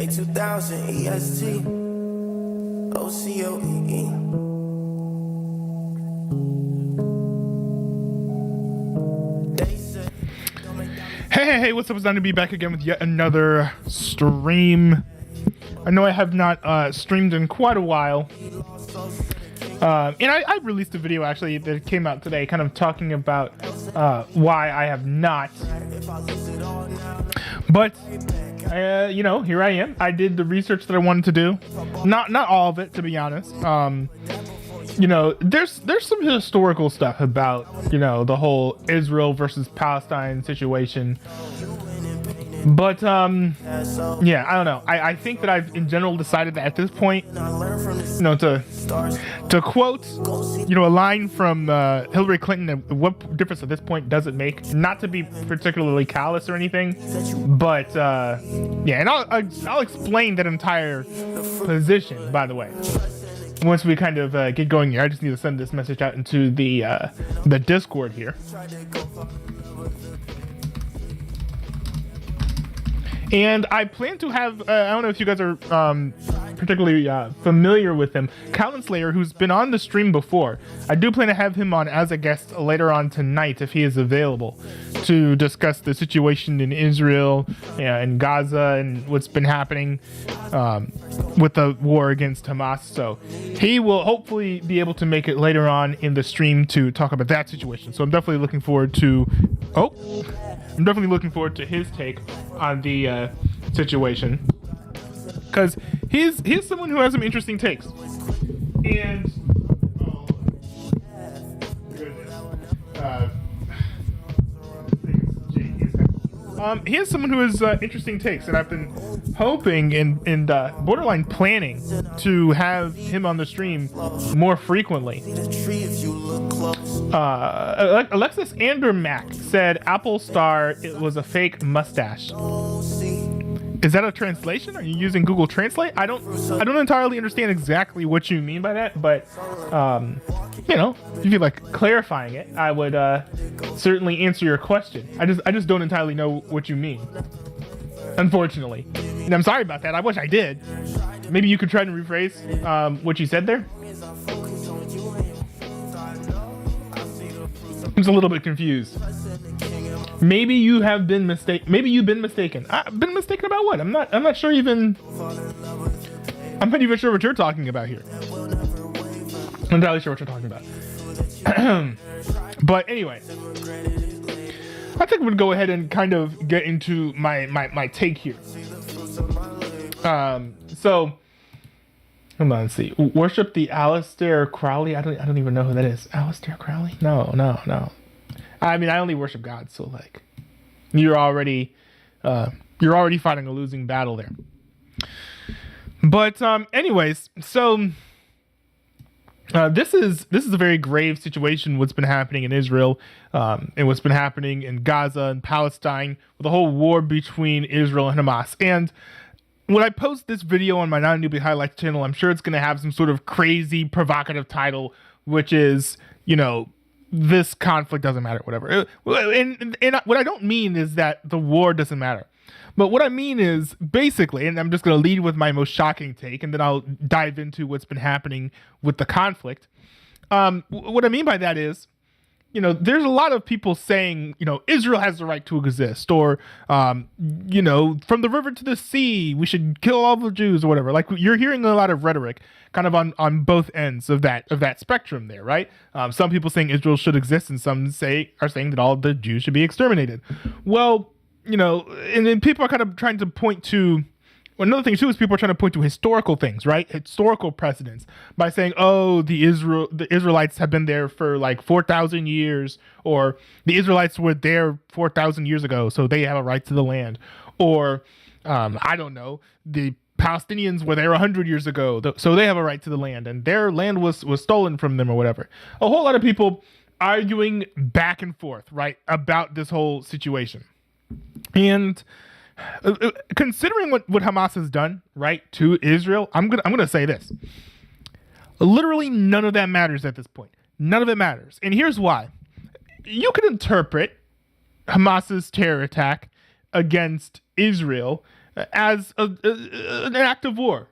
A2000 EST OCOEE. Hey, what's up? It's time to be back again with yet another stream. I know I have not streamed in quite a while. And I released a video actually that came out today kind of talking about why I have not. But, you know, here I am. I did the research that I wanted to do. Not all of it, to be honest. You know, there's some historical stuff about, you know, the whole Israel versus Palestine situation. But, yeah, I don't know. I think that I've in general decided that at this point, you know, to quote, you know, a line from Hillary Clinton, what difference at this point does it make? Not to be particularly callous or anything, but, yeah, and I'll explain that entire position, by the way. Once we kind of get going here, I just need to send this message out into the Discord here. And I plan to have, I don't know if you guys are particularly familiar with him, Callan Slayer, who's been on the stream before. I do plan to have him on as a guest later on tonight if he is available to discuss the situation in Israel and Gaza and what's been happening with the war against Hamas. So he will hopefully be able to make it later on in the stream to talk about that situation. So I'm definitely looking forward to, his take on the situation, because he's someone who has some interesting takes, and he has someone who has interesting takes, and I've been hoping and borderline planning to have him on the stream more frequently. Alexis Andermack said Apple Star, it was a fake mustache. Is that a translation? Are you using Google Translate? I don't entirely understand exactly what you mean by that, but you know, if you like clarifying it, I would certainly answer your question. I just don't entirely know what you mean, unfortunately. And I'm sorry about that. I wish I did. Maybe you could try to rephrase what you said there. I'm just a little bit confused. Maybe you have been mistaken. Maybe you've been mistaken. I've been mistaken about what? I'm not sure even. I'm not even sure what you're talking about here. I'm not really sure what you're talking about. But anyway, I think we'll go ahead and kind of get into my take here. So hold on, let's see. Worship the Aleister Crowley. I don't even know who that is. Aleister Crowley? No. I mean, I only worship God, so like, you're already fighting a losing battle there. But anyways, so this is a very grave situation. What's been happening in Israel, and what's been happening in Gaza and Palestine, with the whole war between Israel and Hamas. And when I post this video on my Non-Newbie Highlights channel, I'm sure it's going to have some sort of crazy provocative title, which is, you know, this conflict doesn't matter, whatever. And what I don't mean is that the war doesn't matter. But what I mean is, basically, and I'm just going to lead with my most shocking take, and then I'll dive into what's been happening with the conflict. What I mean by that is, you know, there's a lot of people saying, you know, Israel has the right to exist, or, you know, from the river to the sea, we should kill all the Jews or whatever. Like, you're hearing a lot of rhetoric kind of on both ends of that spectrum there, right? Some people saying Israel should exist, and some are saying that all the Jews should be exterminated. Well, you know, and then people are kind of trying to point to, well, another thing too is people are trying to point to historical things, right? Historical precedents by saying, oh, the Israelites have been there for like 4,000 years, or the Israelites were there 4,000 years ago, so they have a right to the land. Or, I don't know, the Palestinians were there 100 years ago, so they have a right to the land, and their land was stolen from them or whatever. A whole lot of people arguing back and forth, right, about this whole situation. And considering what Hamas has done, right, to Israel, I'm gonna say this. Literally none of that matters at this point. None of it matters. And here's why. You can interpret Hamas's terror attack against Israel as an act of war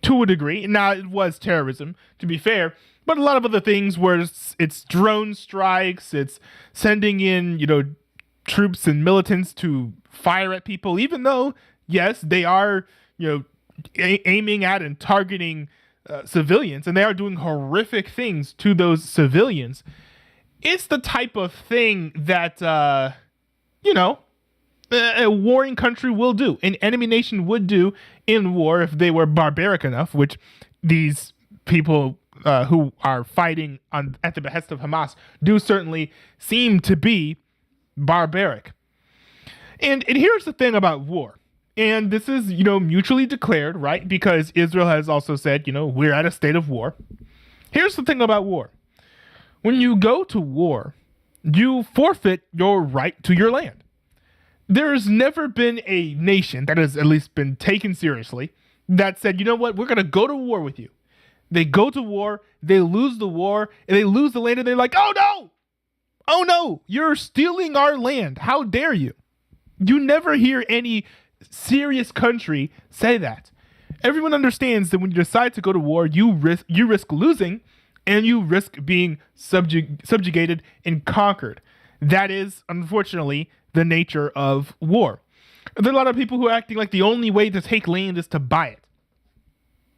to a degree. Now, it was terrorism, to be fair, but a lot of other things where it's drone strikes, it's sending in, troops and militants to fire at people, even though, yes, they are, aiming at and targeting civilians, and they are doing horrific things to those civilians. It's the type of thing that, a warring country will do. An enemy nation would do in war if they were barbaric enough, which these people who are fighting at the behest of Hamas do certainly seem to be barbaric. And here's the thing about war. And this is, mutually declared, right? Because Israel has also said, we're at a state of war. Here's the thing about war. When you go to war, you forfeit your right to your land. There's never been a nation that has at least been taken seriously that said, you know what, we're going to go to war with you. They go to war, they lose the war, and they lose the land, and they're like, oh no, you're stealing our land. How dare you? You never hear any serious country say that. Everyone understands that when you decide to go to war, you risk losing, and you risk being subjugated and conquered. That is, unfortunately, the nature of war. There are a lot of people who are acting like the only way to take land is to buy it.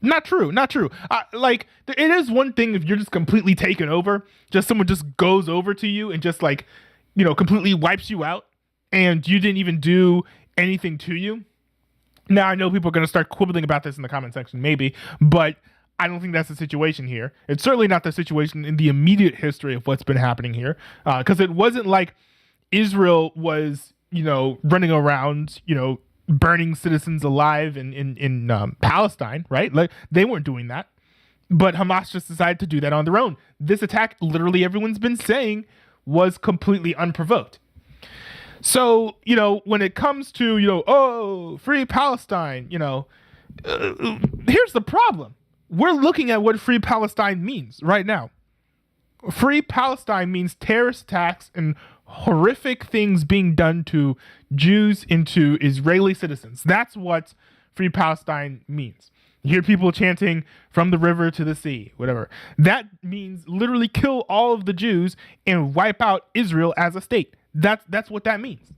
Not true. It is one thing if you're just completely taken over, just someone just goes over to you and just completely wipes you out, and you didn't even do anything to you. Now, I know people are going to start quibbling about this in the comment section, maybe, but I don't think that's the situation here. It's certainly not the situation in the immediate history of what's been happening here, because it wasn't like Israel was, running around, burning citizens alive in Palestine, right? Like, they weren't doing that. But Hamas just decided to do that on their own. This attack, literally everyone's been saying, was completely unprovoked. So, when it comes to, free Palestine, here's the problem. We're looking at what free Palestine means right now. Free Palestine means terrorist attacks and horrific things being done to Jews and to Israeli citizens. That's what free Palestine means. You hear people chanting from the river to the sea, whatever. That means literally kill all of the Jews and wipe out Israel as a state. That's what that means.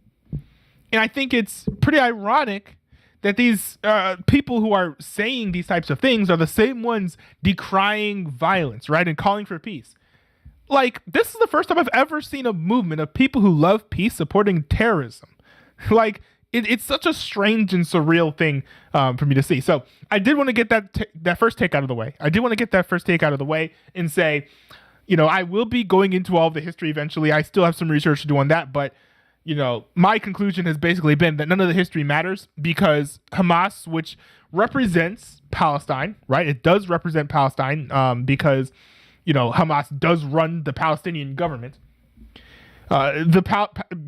And I think it's pretty ironic that these people who are saying these types of things are the same ones decrying violence, right? And calling for peace. Like, this is the first time I've ever seen a movement of people who love peace supporting terrorism. Like, it's such a strange and surreal thing for me to see. So I did want to get that first take out of the way. And say, I will be going into all of the history eventually. I still have some research to do on that, but my conclusion has basically been that none of the history matters because Hamas, which represents Palestine, right? It does represent Palestine because, Hamas does run the Palestinian government.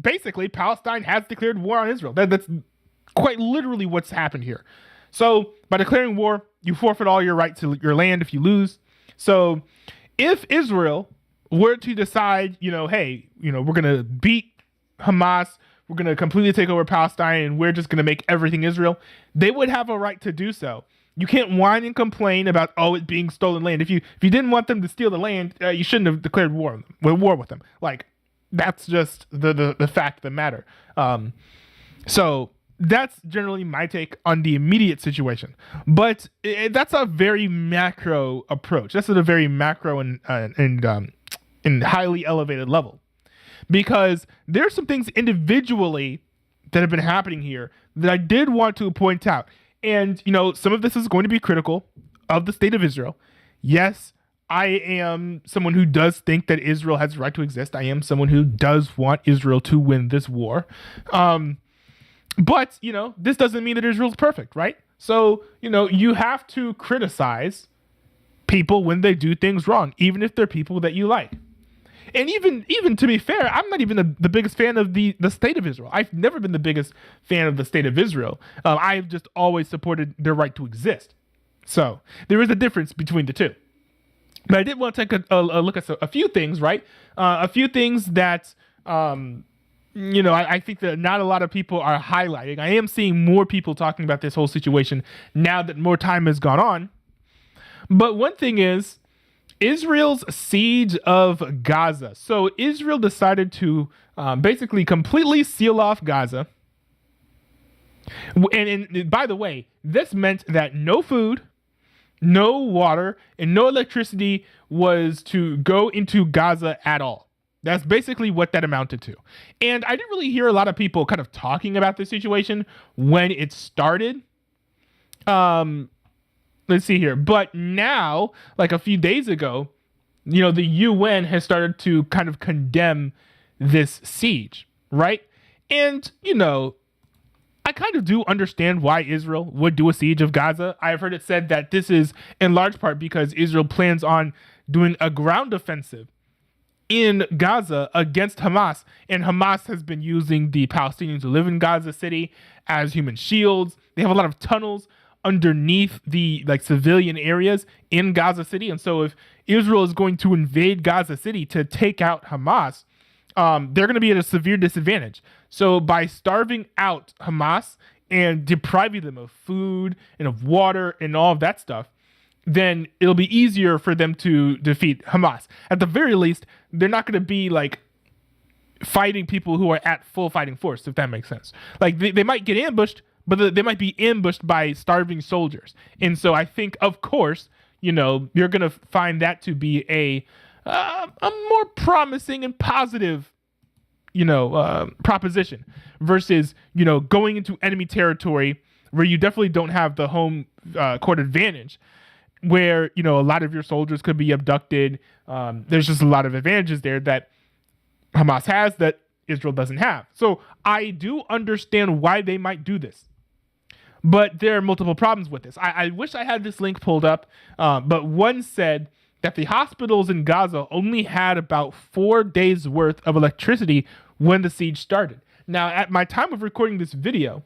Basically, Palestine has declared war on Israel. That's quite literally what's happened here. So by declaring war, you forfeit all your right to your land if you lose. So if Israel were to decide, hey, we're going to beat Hamas, we're going to completely take over Palestine, and we're just going to make everything Israel, they would have a right to do so. You can't whine and complain about, it being stolen land. If you didn't want them to steal the land, you shouldn't have declared war with them. Like, that's just the fact of the matter. So that's generally my take on the immediate situation. But that's a very macro approach. That's at a very macro and highly elevated level. Because there's some things individually that have been happening here that I did want to point out. And, some of this is going to be critical of the state of Israel. Yes, I am someone who does think that Israel has the right to exist. I am someone who does want Israel to win this war. But, this doesn't mean that Israel's perfect, right? So, you have to criticize people when they do things wrong, even if they're people that you like. And even to be fair, I'm not even the biggest fan of the state of Israel. I've never been the biggest fan of the state of Israel. I've just always supported their right to exist. So there is a difference between the two. But I did want to take a look at a few things, right? A few things that I think that not a lot of people are highlighting. I am seeing more people talking about this whole situation now that more time has gone on. But one thing is Israel's siege of Gaza. So Israel decided to basically completely seal off Gaza. And by the way, this meant that no food, no water, and no electricity was to go into Gaza at all. That's basically what that amounted to. And I didn't really hear a lot of people kind of talking about this situation when it started. Let's see here. But now, like a few days ago, the UN has started to kind of condemn this siege, right? And, I kind of do understand why Israel would do a siege of Gaza. I've heard it said that this is in large part because Israel plans on doing a ground offensive in Gaza against Hamas. And Hamas has been using the Palestinians who live in Gaza City as human shields. They have a lot of tunnels underneath the civilian areas in Gaza City. And so if Israel is going to invade Gaza City to take out Hamas, they're going to be at a severe disadvantage. So by starving out Hamas and depriving them of food and of water and all of that stuff, then it'll be easier for them to defeat Hamas. At the very least, they're not going to be fighting people who are at full fighting force, if that makes sense. They might get ambushed, but they might be ambushed by starving soldiers. And so I think, of course, you're going to find that to be a more promising and positive, proposition versus, going into enemy territory where you definitely don't have the home court advantage, where, a lot of your soldiers could be abducted. There's just a lot of advantages there that Hamas has that Israel doesn't have. So I do understand why they might do this. But there are multiple problems with this. I wish I had this link pulled up, but one said that the hospitals in Gaza only had about 4 days worth of electricity when the siege started. Now, at my time of recording this video,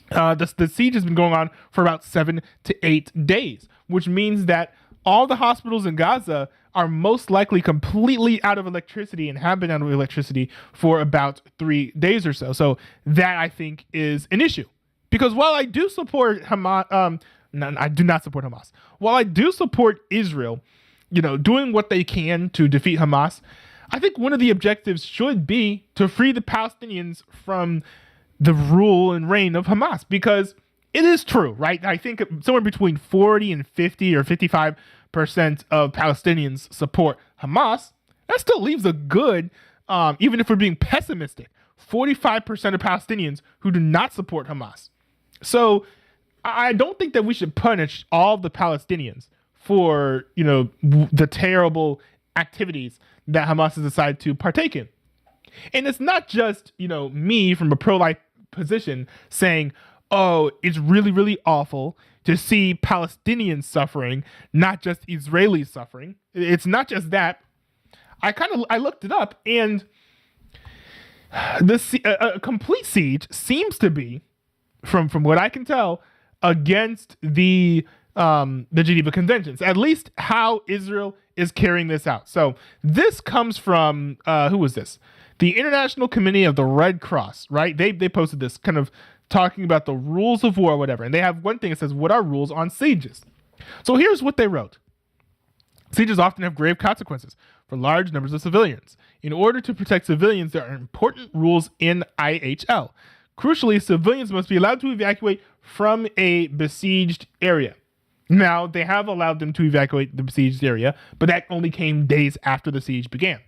the siege has been going on for about 7 to 8 days, which means that all the hospitals in Gaza are most likely completely out of electricity and have been out of electricity for about 3 days or so. So that, I think, is an issue. Because while I do support Hamas, I do not support Hamas. While I do support Israel, doing what they can to defeat Hamas, I think one of the objectives should be to free the Palestinians from the rule and reign of Hamas, because it is true, right? I think somewhere between 40 and 50 or 55% of Palestinians support Hamas. That still leaves a good, even if we're being pessimistic, 45% of Palestinians who do not support Hamas. So I don't think that we should punish all the Palestinians for, the terrible activities that Hamas has decided to partake in. And it's not just, me from a pro-life position saying, oh, it's really, really awful to see Palestinians suffering, not just Israelis suffering. It's not just that. I looked it up, and a complete siege seems to be, from what I can tell, against the Geneva Conventions, at least how Israel is carrying this out. So this comes from, who was this? The International Committee of the Red Cross, right? They posted this kind of talking about the rules of war or whatever. And they have one thing that says, what are rules on sieges? So here's what they wrote. Sieges often have grave consequences for large numbers of civilians. In order to protect civilians, there are important rules in IHL. Crucially, civilians must be allowed to evacuate from a besieged area. Now, they have allowed them to evacuate the besieged area, but that only came days after the siege began.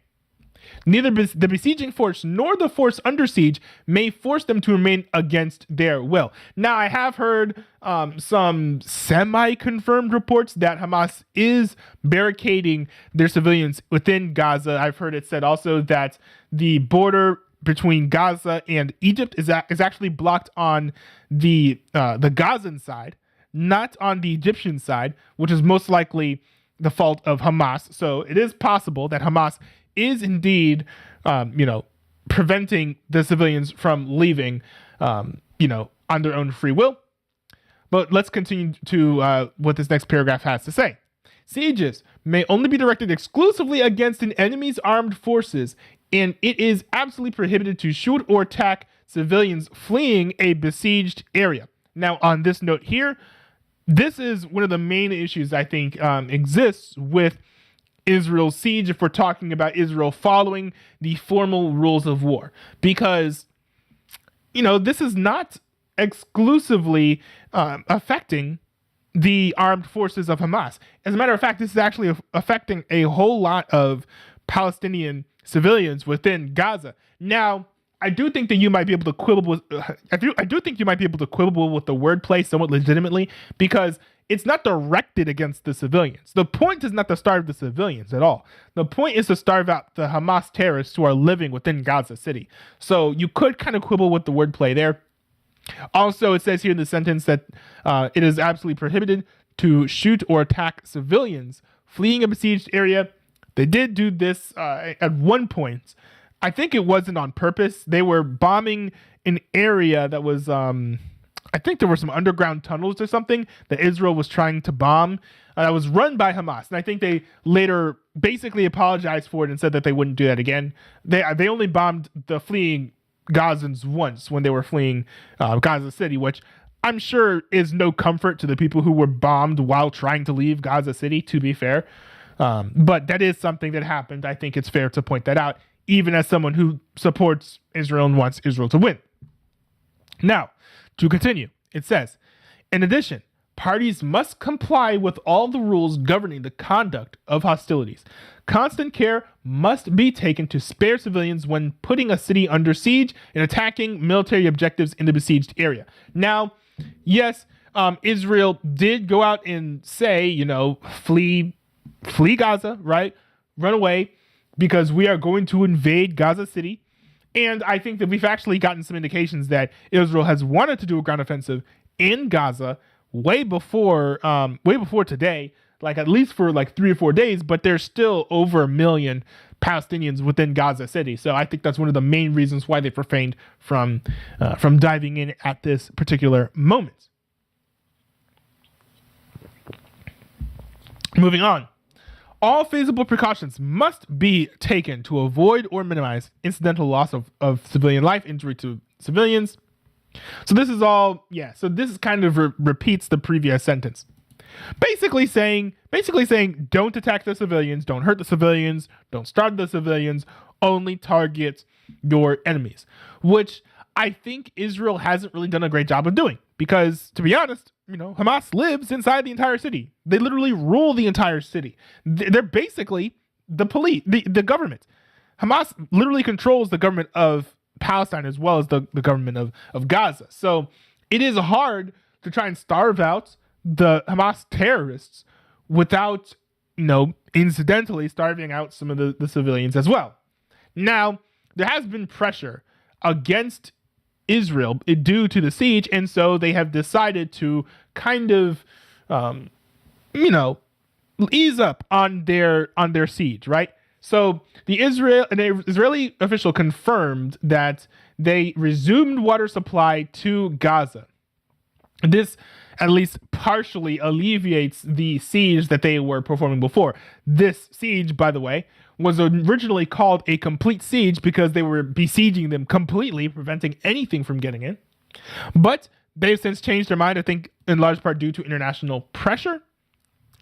Neither the besieging force nor the force under siege may force them to remain against their will. Now, I have heard some semi-confirmed reports that Hamas is barricading their civilians within Gaza. I've heard it said also that the border between Gaza and Egypt is actually blocked on the Gazan side, not on the Egyptian side, which is most likely the fault of Hamas. So it is possible that Hamas is indeed, preventing the civilians from leaving, on their own free will. But let's continue to what this next paragraph has to say. Sieges may only be directed exclusively against an enemy's armed forces and it is absolutely prohibited to shoot or attack civilians fleeing a besieged area. Now, on this note here, this is one of the main issues I think exists with Israel's siege if we're talking about Israel following the formal rules of war. Because, this is not exclusively affecting the armed forces of Hamas. As a matter of fact, this is actually affecting a whole lot of Palestinian civilians within Gaza. Now, I do think that you might be able to quibble with. I do think you might be able to quibble with the wordplay somewhat legitimately, because it's not directed against the civilians. The point is not to starve the civilians at all. The point is to starve out the Hamas terrorists who are living within Gaza City. So you could kind of quibble with the wordplay there. Also, it says here in the sentence that it is absolutely prohibited to shoot or attack civilians fleeing a besieged area. They did do this at one point. I think it wasn't on purpose. They were bombing an area that was, I think there were some underground tunnels or something that Israel was trying to bomb that was run by Hamas. And I think they later basically apologized for it and said that they wouldn't do that again. They only bombed the fleeing Gazans once when they were fleeing Gaza City, which I'm sure is no comfort to the people who were bombed while trying to leave Gaza City, to be fair. But that is something that happened. I think it's fair to point that out, even as someone who supports Israel and wants Israel to win. Now, to continue, it says, in addition, parties must comply with all the rules governing the conduct of hostilities. Constant care must be taken to spare civilians when putting a city under siege and attacking military objectives in the besieged area. Now, yes, Israel did go out and say, flee Gaza, right? Run away, because we are going to invade Gaza City. And I think that we've actually gotten some indications that Israel has wanted to do a ground offensive in Gaza way before today, like at least for like 3 or 4 days, but there's still over 1 million Palestinians within Gaza City. So I think that's one of the main reasons why they've refrained from diving in at this particular moment. Moving on. All feasible precautions must be taken to avoid or minimize incidental loss of civilian life, injury to civilians. So this is all, so this is kind of repeats the previous sentence. Basically saying, don't attack the civilians, don't hurt the civilians, don't starve the civilians, only target your enemies, which I think Israel hasn't really done a great job of doing, because to be honest, Hamas lives inside the entire city. They literally rule the entire city. They're basically the police, the government. Hamas literally controls the government of Palestine as well as the government of Gaza. So it is hard to try and starve out the Hamas terrorists without, incidentally starving out some of the civilians as well. Now, there has been pressure against Israel due to the siege, and so they have decided to kind of, ease up on their siege, right? So an Israeli official confirmed that they resumed water supply to Gaza. This at least partially alleviates the siege that they were performing before. This siege, by the way, was originally called a complete siege because they were besieging them completely, preventing anything from getting in. But they've since changed their mind, I think in large part due to international pressure.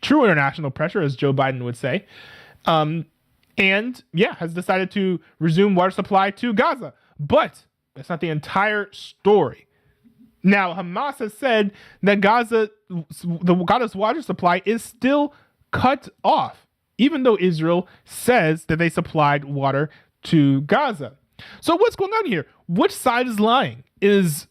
True international pressure, as Joe Biden would say. Has decided to resume water supply to Gaza. But that's not the entire story. Now, Hamas has said that Gaza's water supply is still cut off, even though Israel says that they supplied water to Gaza. So what's going on here? Which side is lying? Is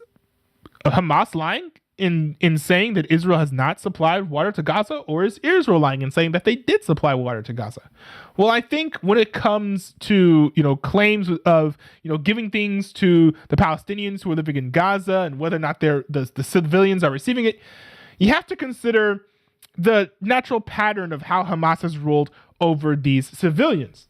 Hamas lying in saying that Israel has not supplied water to Gaza, or is Israel lying in saying that they did supply water to Gaza? Well, I think when it comes to, claims of, giving things to the Palestinians who are living in Gaza and whether or not the civilians are receiving it, you have to consider the natural pattern of how Hamas has ruled over these civilians.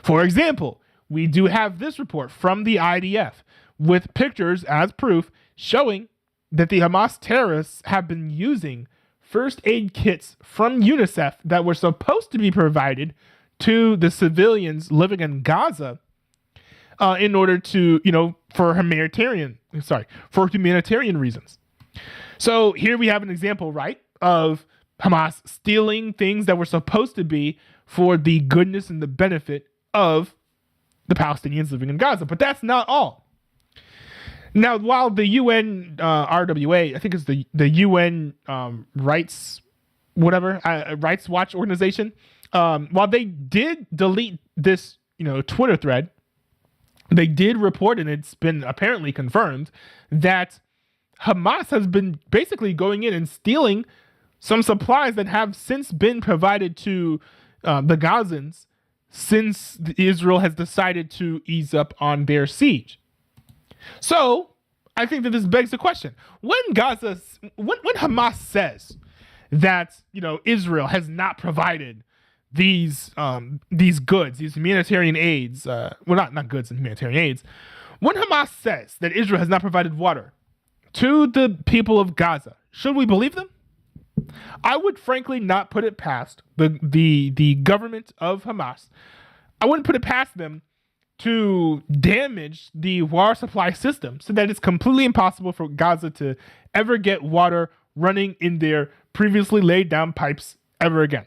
For example, we do have this report from the IDF with pictures as proof showing that the Hamas terrorists have been using first aid kits from UNICEF that were supposed to be provided to the civilians living in Gaza in order to, for humanitarian reasons. So here we have an example, right, of Hamas stealing things that were supposed to be for the goodness and the benefit of the Palestinians living in Gaza. But that's not all. Now, while the UN RWA, I think it's the UN Rights Watch organization, while they did delete this, Twitter thread, they did report, and it's been apparently confirmed, that Hamas has been basically going in and stealing some supplies that have since been provided to the Gazans since Israel has decided to ease up on their siege. So I think that this begs the question: when Hamas says that Israel has not provided these goods, these humanitarian aids, not goods and humanitarian aids, when Hamas says that Israel has not provided water to the people of Gaza, should we believe them? I would frankly not put it past the government of Hamas. I wouldn't put it past them to damage the water supply system so that it's completely impossible for Gaza to ever get water running in their previously laid down pipes ever again.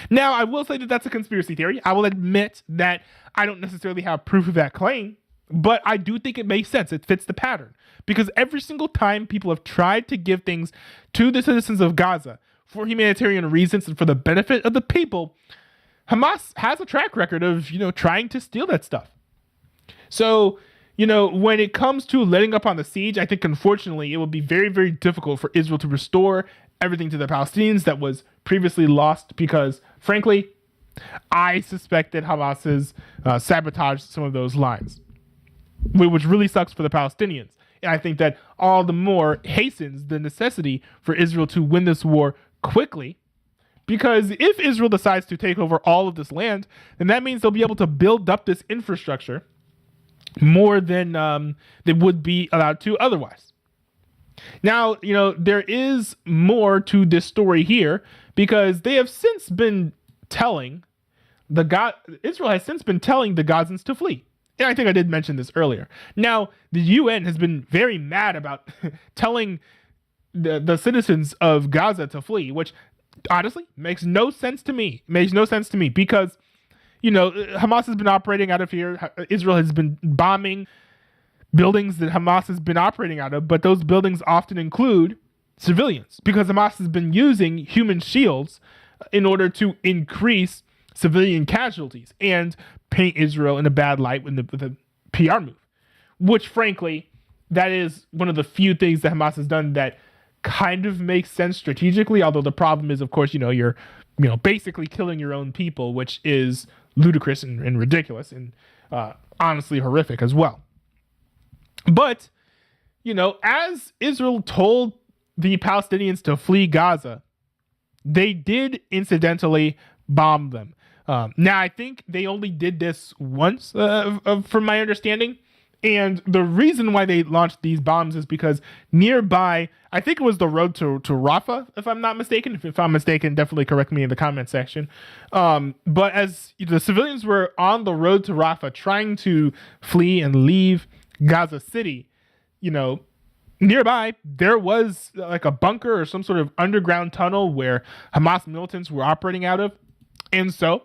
Now, I will say that that's a conspiracy theory. I will admit that I don't necessarily have proof of that claim, but I do think it makes sense. It fits the pattern. Because every single time people have tried to give things to the citizens of Gaza for humanitarian reasons and for the benefit of the people, Hamas has a track record of, trying to steal that stuff. So, when it comes to letting up on the siege, I think, unfortunately, it will be very, very difficult for Israel to restore everything to the Palestinians that was previously lost because, frankly, I suspect that Hamas has sabotaged some of those lines, which really sucks for the Palestinians. And I think that all the more hastens the necessity for Israel to win this war quickly, because if Israel decides to take over all of this land, then that means they'll be able to build up this infrastructure more than they would be allowed to otherwise. Now, there is more to this story here because they have since been telling Israel has since been telling the Gazans to flee. And I think I did mention this earlier. Now, the UN has been very mad about telling the citizens of Gaza to flee, which honestly makes no sense to me. Because, Hamas has been operating out of here. Israel has been bombing buildings that Hamas has been operating out of, but those buildings often include civilians because Hamas has been using human shields in order to increase civilian casualties and paint Israel in a bad light with the PR move, which frankly, that is one of the few things that Hamas has done that kind of makes sense strategically. Although the problem is, of course, you're basically killing your own people, which is ludicrous and ridiculous and honestly horrific as well. But, as Israel told the Palestinians to flee Gaza, they did incidentally bomb them. Now, I think they only did this once, from my understanding. And the reason why they launched these bombs is because nearby, I think it was the road to Rafah, if I'm not mistaken. If I'm mistaken, definitely correct me in the comment section. But as the civilians were on the road to Rafah trying to flee and leave Gaza City, nearby there was like a bunker or some sort of underground tunnel where Hamas militants were operating out of. And so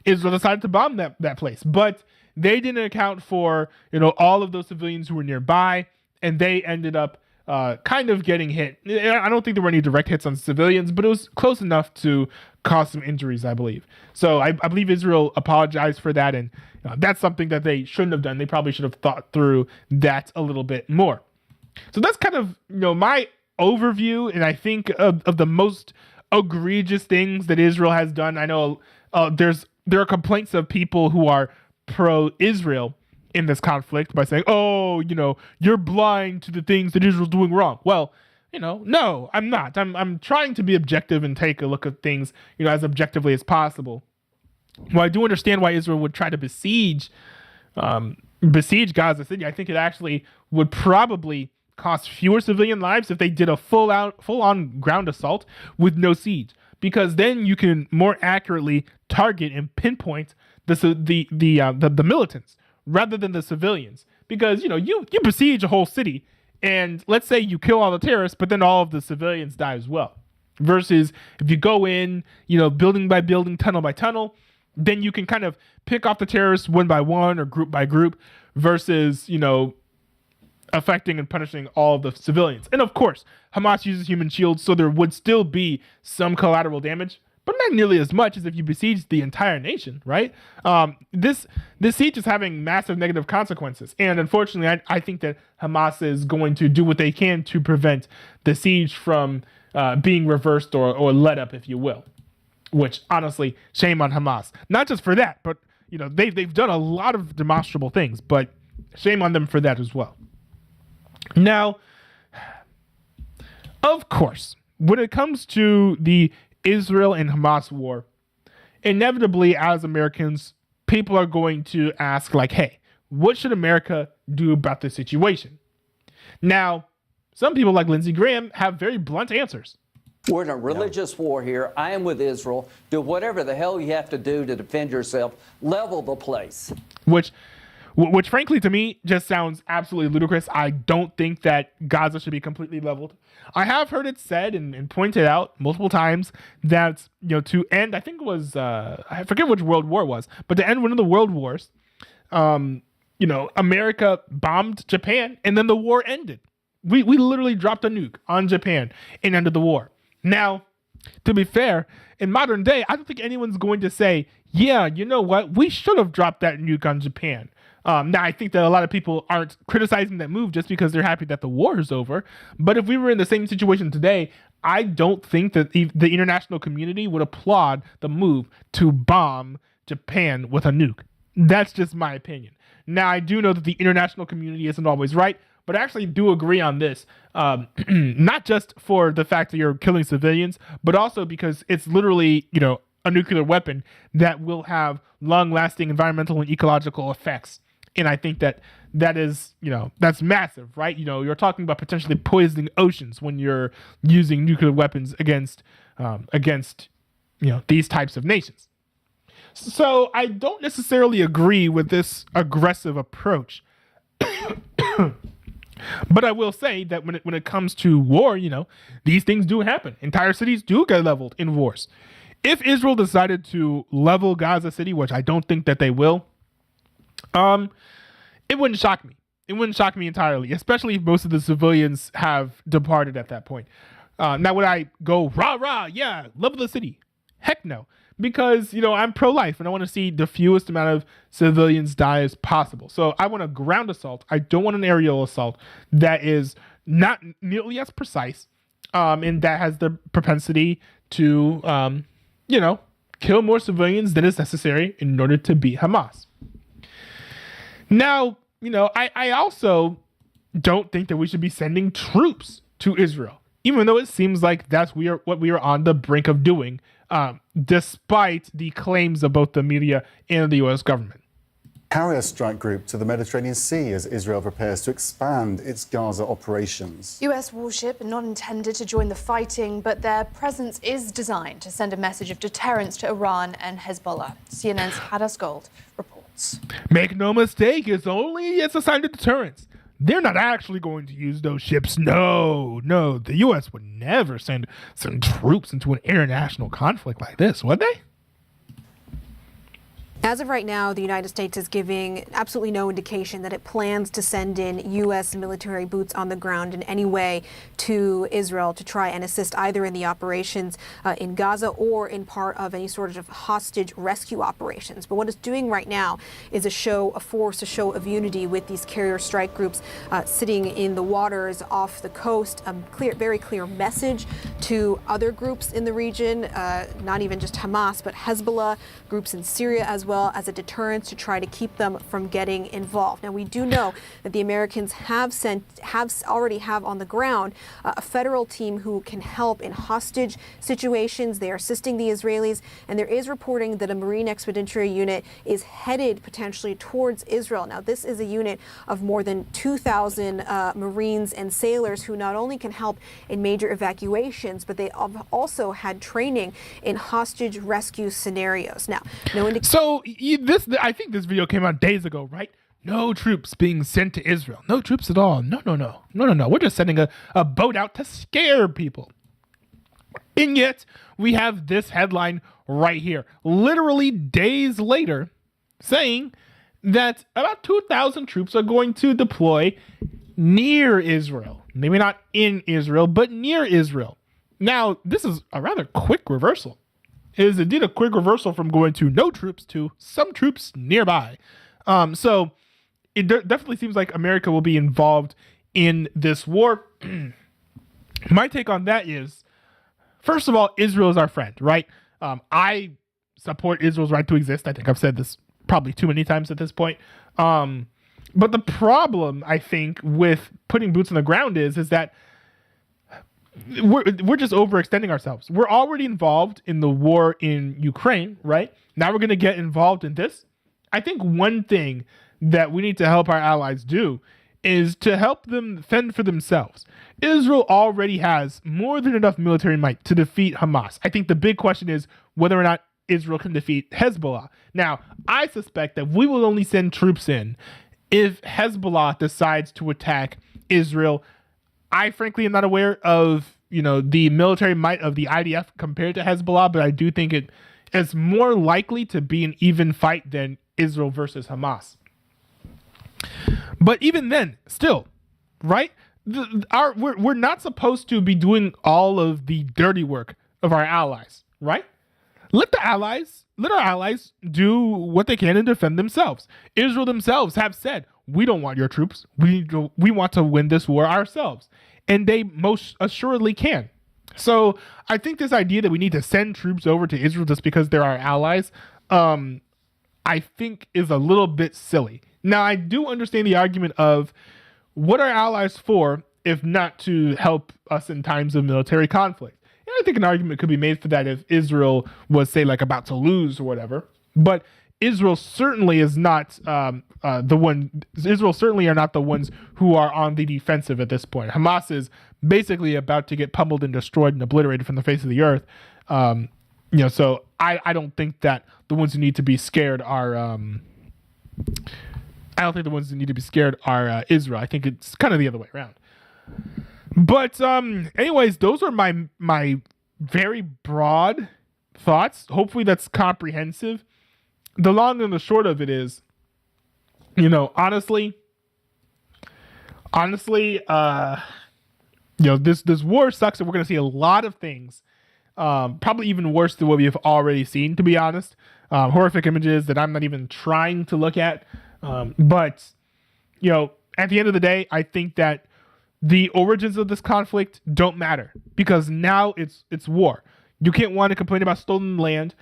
Israel decided to bomb that place. But they didn't account for, all of those civilians who were nearby, and they ended up kind of getting hit. I don't think there were any direct hits on civilians, but it was close enough to cause some injuries, I believe. So I believe Israel apologized for that, and that's something that they shouldn't have done. They probably should have thought through that a little bit more. So that's kind of, my overview, and I think of the most egregious things that Israel has done. I know there are complaints of people who are pro-Israel in this conflict by saying, oh, you're blind to the things that Israel's doing wrong. Well, no, I'm not. I'm trying to be objective and take a look at things, as objectively as possible. Well, I do understand why Israel would try to besiege Gaza City. I think it actually would probably cost fewer civilian lives if they did a full-on ground assault with no siege, because then you can more accurately target and pinpoint the militants rather than the civilians, because you besiege a whole city, and let's say you kill all the terrorists, but then all of the civilians die as well. Versus if you go in, building by building, tunnel by tunnel, then you can kind of pick off the terrorists one by one or group by group, versus affecting and punishing all of the civilians. And of course, Hamas uses human shields, so there would still be some collateral damage, but not nearly as much as if you besiege the entire nation, right? This siege is having massive negative consequences, and unfortunately, I think that Hamas is going to do what they can to prevent the siege from being reversed or let up, if you will. Which, honestly, shame on Hamas. Not just for that, but they've done a lot of demonstrable things, but shame on them for that as well. Now, of course, when it comes to the Israel and Hamas war, inevitably, as Americans, people are going to ask, like, hey, what should America do about this situation? Now, some people like Lindsey Graham have very blunt answers. We're in a religious war here. I am with Israel. Do whatever the hell you have to do to defend yourself. Level the place. Which frankly, to me, just sounds absolutely ludicrous. I don't think that Gaza should be completely leveled. I have heard it said and pointed out multiple times that, to end, I think it was, I forget which world war it was, but to end one of the world wars, America bombed Japan and then the war ended. We literally dropped a nuke on Japan and ended the war. Now, to be fair, in modern day, I don't think anyone's going to say, yeah, you know what, we should have dropped that nuke on Japan. Now, I think that a lot of people aren't criticizing that move just because they're happy that the war is over. But if we were in the same situation today, I don't think that the international community would applaud the move to bomb Japan with a nuke. That's just my opinion. Now, I do know that the international community isn't always right, but I actually do agree on this, not just for the fact that you're killing civilians, but also because it's literally, a nuclear weapon that will have long-lasting environmental and ecological effects. And I think that is, that's massive, right? You're talking about potentially poisoning oceans when you're using nuclear weapons against these types of nations. So I don't necessarily agree with this aggressive approach. But I will say that when it comes to war, these things do happen. Entire cities do get leveled in wars. If Israel decided to level Gaza City, which I don't think that they will, it wouldn't shock me. It wouldn't shock me entirely, especially if most of the civilians have departed at that point. Now, would I go, rah, yeah, level the city? Heck no. Because, I'm pro-life and I want to see the fewest amount of civilians die as possible. So I want a ground assault. I don't want an aerial assault that is not nearly as precise and that has the propensity to, kill more civilians than is necessary in order to beat Hamas. Now, I also don't think that we should be sending troops to Israel, even though it seems like that's what we are on the brink of doing, despite the claims of both the media and the U.S. government. Carrier strike group to the Mediterranean Sea as Israel prepares to expand its Gaza operations. U.S. warship not intended to join the fighting, but their presence is designed to send a message of deterrence to Iran and Hezbollah. CNN's Hadas Gold reports. Make no mistake, it's a sign of deterrence. They're not actually going to use those ships. No, the U.S. would never send some troops into an international conflict like this, would they? As of right now, the United States is giving absolutely no indication that it plans to send in U.S. military boots on the ground in any way to Israel to try and assist either in the operations in Gaza or in part of any sort of hostage rescue operations. But what it's doing right now is a show of unity with these carrier strike groups sitting in the waters off the coast. A very clear message to other groups in the region, not even just Hamas, but Hezbollah, groups in Syria as well, as a deterrence to try to keep them from getting involved. Now, we do know that the Americans already have on the ground a federal team who can help in hostage situations. They are assisting the Israelis, and there is reporting that a Marine Expeditionary Unit is headed potentially towards Israel. Now, this is a unit of more than 2,000 Marines and sailors who not only can help in major evacuations, but they have also had training in hostage rescue scenarios. Now, So I think this video came out days ago, right? No troops being sent to Israel. No troops at all. No. We're just sending a boat out to scare people. And yet, we have this headline right here, literally days later, saying that about 2,000 troops are going to deploy near Israel. Maybe not in Israel, but near Israel. Now, this is a rather quick reversal. It is indeed a quick reversal from going to no troops to some troops nearby. So it definitely seems like America will be involved in this war. My take on that is, first of all, Israel is our friend, right? I support Israel's right to exist. I think I've said this probably too many times at this point. But the problem, I think, with putting boots on the ground is that we're just overextending ourselves. We're already involved in the war in Ukraine, right? Now we're going to get involved in this. I think one thing that we need to help our allies do is to help them fend for themselves. Israel already has more than enough military might to defeat Hamas. I think the big question is whether or not Israel can defeat Hezbollah. Now, I suspect that we will only send troops in if Hezbollah decides to attack Israel. I frankly am not aware of, the military might of the IDF compared to Hezbollah, but I do think it is more likely to be an even fight than Israel versus Hamas. But even then, still, right? We're not supposed to be doing all of the dirty work of our allies, right? Let our allies do what they can and defend themselves. Israel themselves have said, we don't want your troops. We want to win this war ourselves. And they most assuredly can. So I think this idea that we need to send troops over to Israel just because they're our allies, I think is a little bit silly. Now, I do understand the argument of what are allies for if not to help us in times of military conflict. And I think an argument could be made for that if Israel was, say, like about to lose or whatever. But Israel certainly is not Israel certainly are not the ones who are on the defensive at this point. Hamas is basically about to get pummeled and destroyed and obliterated from the face of the earth. So I don't think that the ones who need to be scared are. I don't think the ones who need to be scared are Israel. I think it's kind of the other way around. But anyways, those are my very broad thoughts. Hopefully that's comprehensive. The long and the short of it is, honestly, this war sucks, and we're going to see a lot of things, probably even worse than what we have already seen, to be honest. Horrific images that I'm not even trying to look at. But at the end of the day, I think that the origins of this conflict don't matter because now it's war. You can't want to complain about stolen land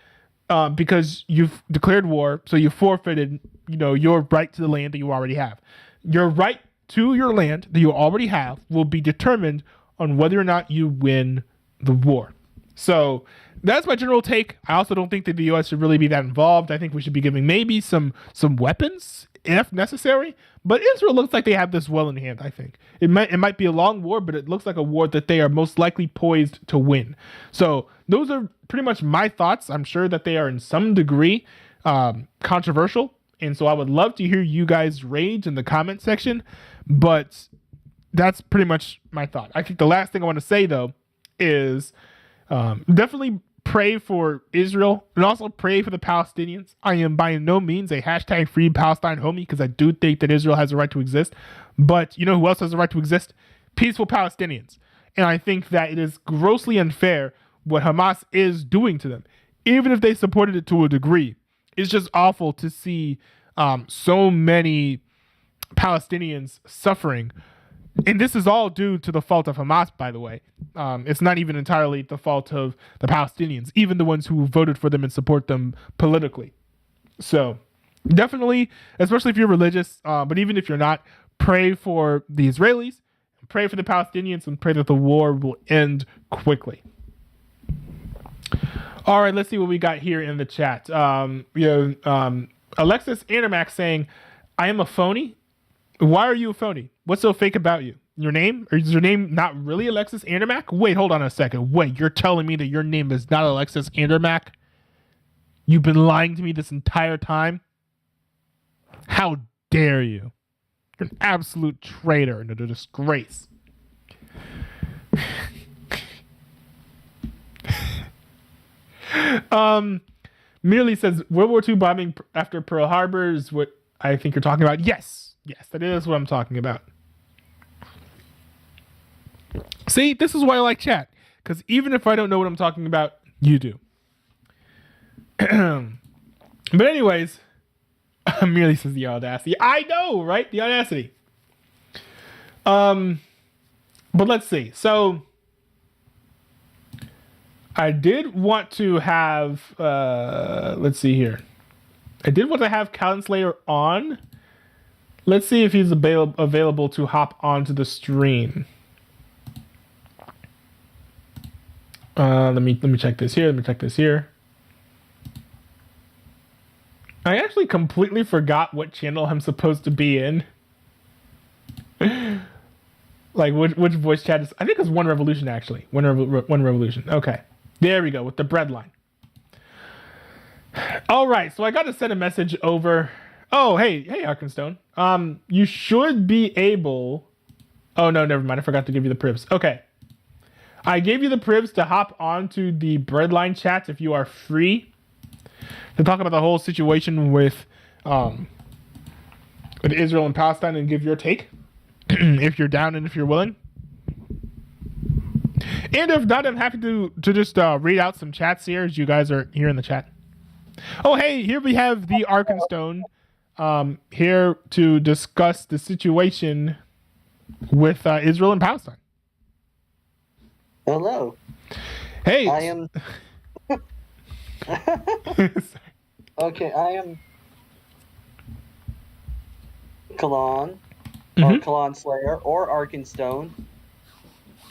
because you've declared war, so you forfeited, your right to the land that you already have. Your right to your land that you already have will be determined on whether or not you win the war. So that's my general take. I also don't think that the U.S. should really be that involved. I think we should be giving maybe some weapons if necessary. But Israel looks like they have this well in hand, I think. It might be a long war, but it looks like a war that they are most likely poised to win. So those are pretty much my thoughts. I'm sure that they are in some degree controversial. And so I would love to hear you guys rage in the comment section. But that's pretty much my thought. I think the last thing I want to say, though, is definitely pray for Israel and also pray for the Palestinians. I am by no means a hashtag free Palestine homie because I do think that Israel has a right to exist. But you know who else has a right to exist? Peaceful Palestinians. And I think that it is grossly unfair what Hamas is doing to them, even if they supported it to a degree. It's just awful to see so many Palestinians suffering. And this is all due to the fault of Hamas, by the way. It's not even entirely the fault of the Palestinians, even the ones who voted for them and support them politically. So definitely, especially if you're religious, but even if you're not, pray for the Israelis, pray for the Palestinians, and pray that the war will end quickly. All right, let's see what we got here in the chat. Alexis Andermack saying, I am a phony. Why are you a phony? What's so fake about you? Your name? Or is your name not really Alexis Andermack? Wait, hold on a second. Wait, you're telling me that your name is not Alexis Andermack? You've been lying to me this entire time? How dare you? You're an absolute traitor and a disgrace. Merely says World War II bombing after Pearl Harbor is what I think you're talking about. Yes, that is what I'm talking about. See, this is why I like chat, because even if I don't know what I'm talking about, you do. But anyways, Merely says the audacity. I know, right? The audacity. But let's see. So I did want to have, let's see here. I did want to have Callan Slayer on. Let's see if he's available to hop onto the stream. Let me check this here. I actually completely forgot what channel I'm supposed to be in. Like which voice chat is? I think it's One Revolution actually. One Revolution. Okay, there we go with the bread line. All right, so I got to send a message over. Oh, hey, Arkenstone. You should be able. Oh no, never mind. I forgot to give you the privs. Okay, I gave you the privs to hop onto the breadline chat if you are free to talk about the whole situation with Israel and Palestine and give your take. If you're down and if you're willing. And if not, I'm happy to just read out some chats here as you guys are here in the chat. Oh, hey, here we have the Arkenstone here to discuss the situation with Israel and Palestine. Hello. Hey. I am... Okay, I am Kalon, or Kalon Slayer, or Arkenstone.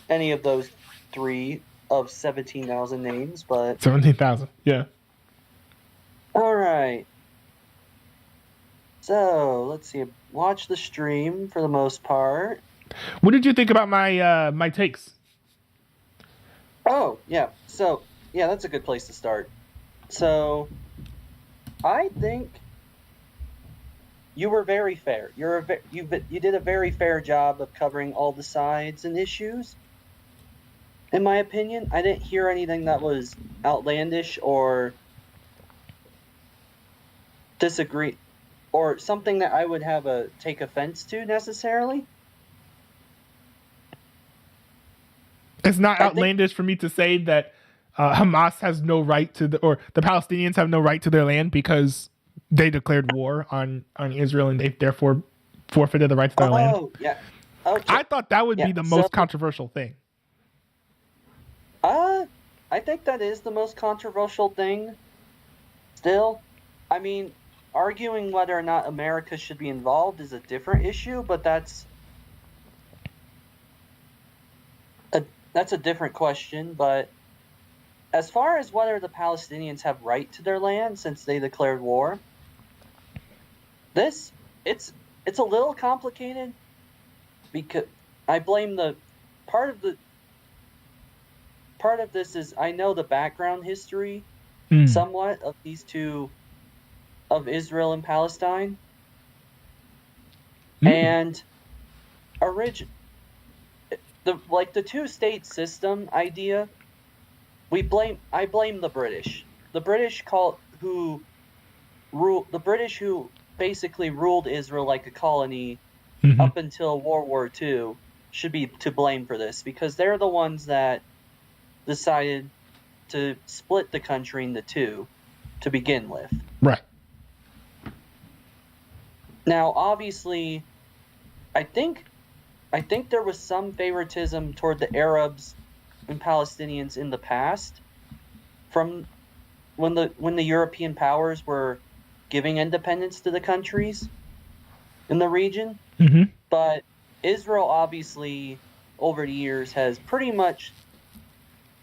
Any of those 3 of 17,000 names, but... 17,000, yeah. Alright. So, let's see. Watch the stream for the most part. What did you think about my my takes? Oh, yeah. So, yeah, that's a good place to start. So, I think you were very fair. You did a very fair job of covering all the sides and issues. In my opinion, I didn't hear anything that was outlandish or disagree, or something that I would have take offense to necessarily. It's not outlandish for me to say that Hamas has no right to or the Palestinians have no right to their land because they declared war on Israel and they've therefore forfeited the right to their land. Oh, yeah. Okay. I thought that would be the most controversial thing. I think that is the most controversial thing. Still, I mean, arguing whether or not America should be involved is a different issue, but that's a different question. But as far as whether the Palestinians have right to their land since they declared war, it's a little complicated because I blame part of this is I know the background history somewhat of these two, of Israel and Palestine, and the two-state system idea. I blame the British. The British who basically ruled Israel like a colony up until World War II should be to blame for this, because they're the ones that decided to split the country into two to begin with. Right. Now, obviously, I think there was some favoritism toward the Arabs and Palestinians in the past, from when the European powers were giving independence to the countries in the region. But Israel, obviously, over the years has pretty much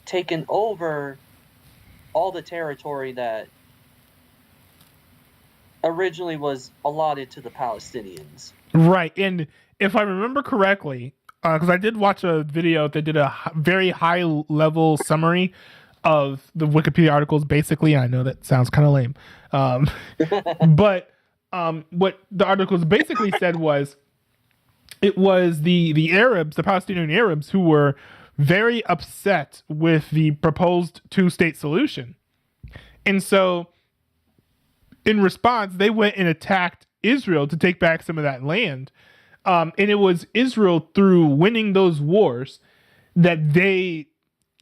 taken over all the territory that originally was allotted to the Palestinians. Right, and if I remember correctly, because I did watch a video that did a very high-level summary of the Wikipedia articles, basically. I know that sounds kind of lame. But what the articles basically said was it was the Arabs, the Palestinian Arabs, who were very upset with the proposed two-state solution. And so in response, they went and attacked Israel to take back some of that land. And it was Israel, through winning those wars, that they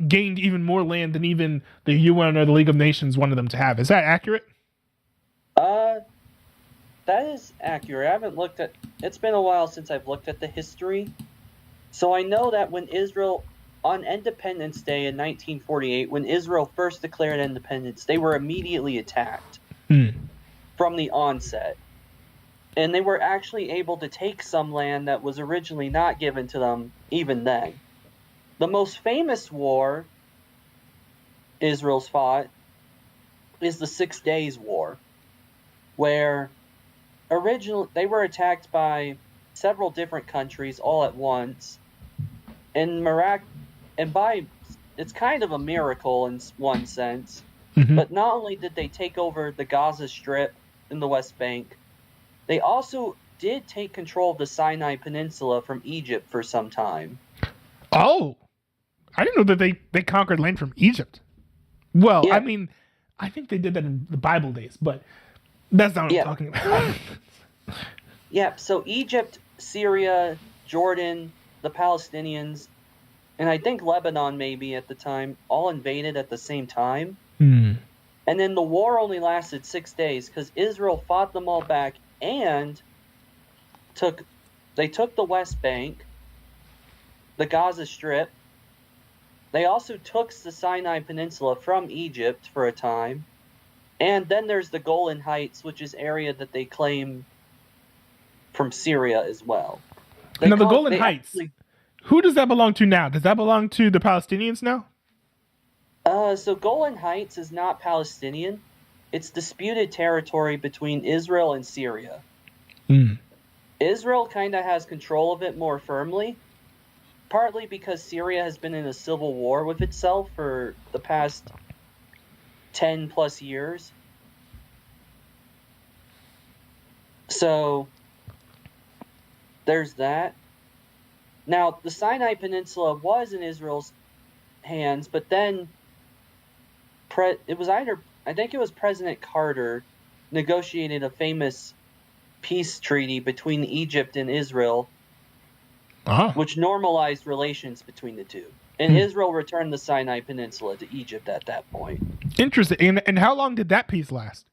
gained even more land than even the UN or the League of Nations wanted them to have. Is that accurate? That is accurate. I haven't looked at... It's been a while since I've looked at the history. So I know that when Israel... On Independence Day in 1948, when Israel first declared independence, they were immediately attacked from the onset. And they were actually able to take some land that was originally not given to them even then. The most famous war Israel's fought is the 6 Days War, where originally they were attacked by several different countries all at once. It's kind of a miracle in one sense. But not only did they take over the Gaza Strip in the West Bank, they also did take control of the Sinai Peninsula from Egypt for some time. Oh, I didn't know that they conquered land from Egypt. Well, Yeah. I mean, I think they did that in the Bible days, but that's not what I'm talking about. Yeah, so Egypt, Syria, Jordan, the Palestinians, and I think Lebanon maybe at the time, all invaded at the same time. And then the war only lasted 6 days because Israel fought them all back and took the West Bank, the Gaza Strip. They also took the Sinai Peninsula from Egypt for a time. And then there's the Golan Heights, which is area that they claim from Syria as well. Now, the Golan Heights, who does that belong to now? Does that belong to the Palestinians now? So Golan Heights is not Palestinian. It's disputed territory between Israel and Syria. Israel kind of has control of it more firmly, partly because Syria has been in a civil war with itself for the past 10 plus years. So there's that. Now, the Sinai Peninsula was in Israel's hands, but then it was I think it was President Carter negotiated a famous peace treaty between Egypt and Israel, which normalized relations between the two. And Israel returned the Sinai Peninsula to Egypt at that point. Interesting. And how long did that peace last?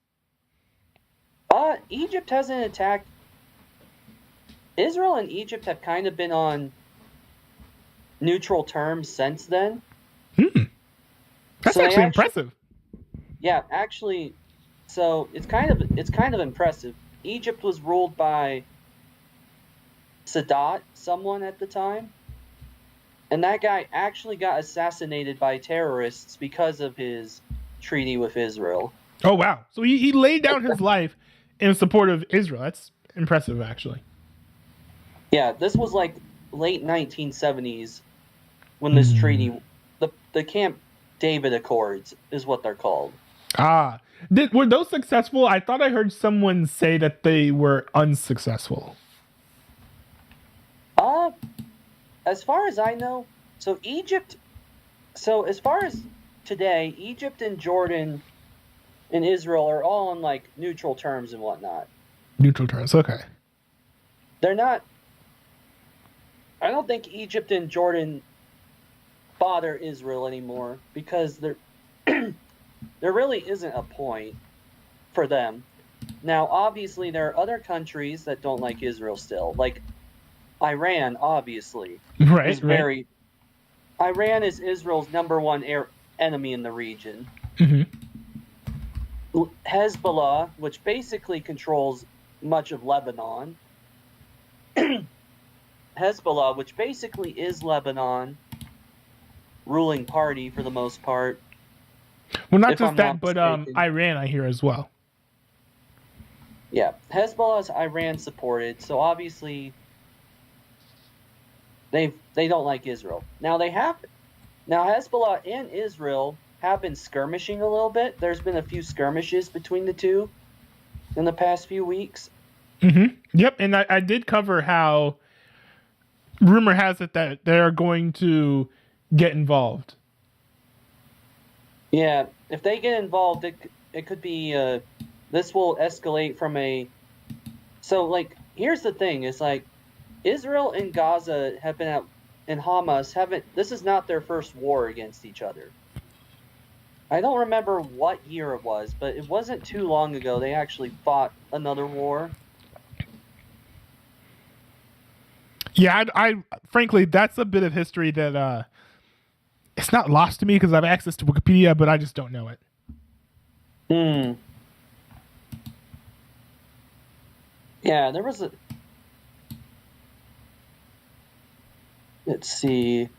Egypt hasn't attacked. Israel and Egypt have kind of been on neutral terms since then. That's actually impressive. Yeah, actually, so it's kind of impressive. Egypt was ruled by Sadat, someone at the time, and that guy actually got assassinated by terrorists because of his treaty with Israel. Oh, wow. So he laid down his life in support of Israel. That's impressive, actually. Yeah, this was like late 1970s when this treaty, the Camp David Accords is what they're called. Were those successful? I thought I heard someone say that they were unsuccessful. As far as I know, as far as today, Egypt and Jordan and Israel are all on like neutral terms and whatnot. Neutral terms, okay. They're not. I don't think Egypt and Jordan bother Israel anymore because there really isn't a point for them. Now, obviously, there are other countries that don't like Israel still, like Iran, obviously. Right. Iran is Israel's number one enemy in the region. Hezbollah, which basically controls much of Lebanon. Hezbollah, which basically is Lebanon, ruling party for the most part. Well, not just that, but Iran, I hear as well. Yeah, Hezbollah is Iran supported, so obviously they don't like Israel. Now Hezbollah and Israel have been skirmishing a little bit. There's been a few skirmishes between the two in the past few weeks. Yep, and I did cover how rumor has it that they're going to get involved. Yeah, if they get involved, it could be this will escalate from a. So like, here's the thing: is like, Israel and Gaza have been at, and Hamas haven't. This is not their first war against each other. I don't remember what year it was, but it wasn't too long ago. They actually fought another war. Yeah, I frankly, that's a bit of history that it's not lost to me because I have access to Wikipedia, but I just don't know it. Yeah, there was a. Let's see.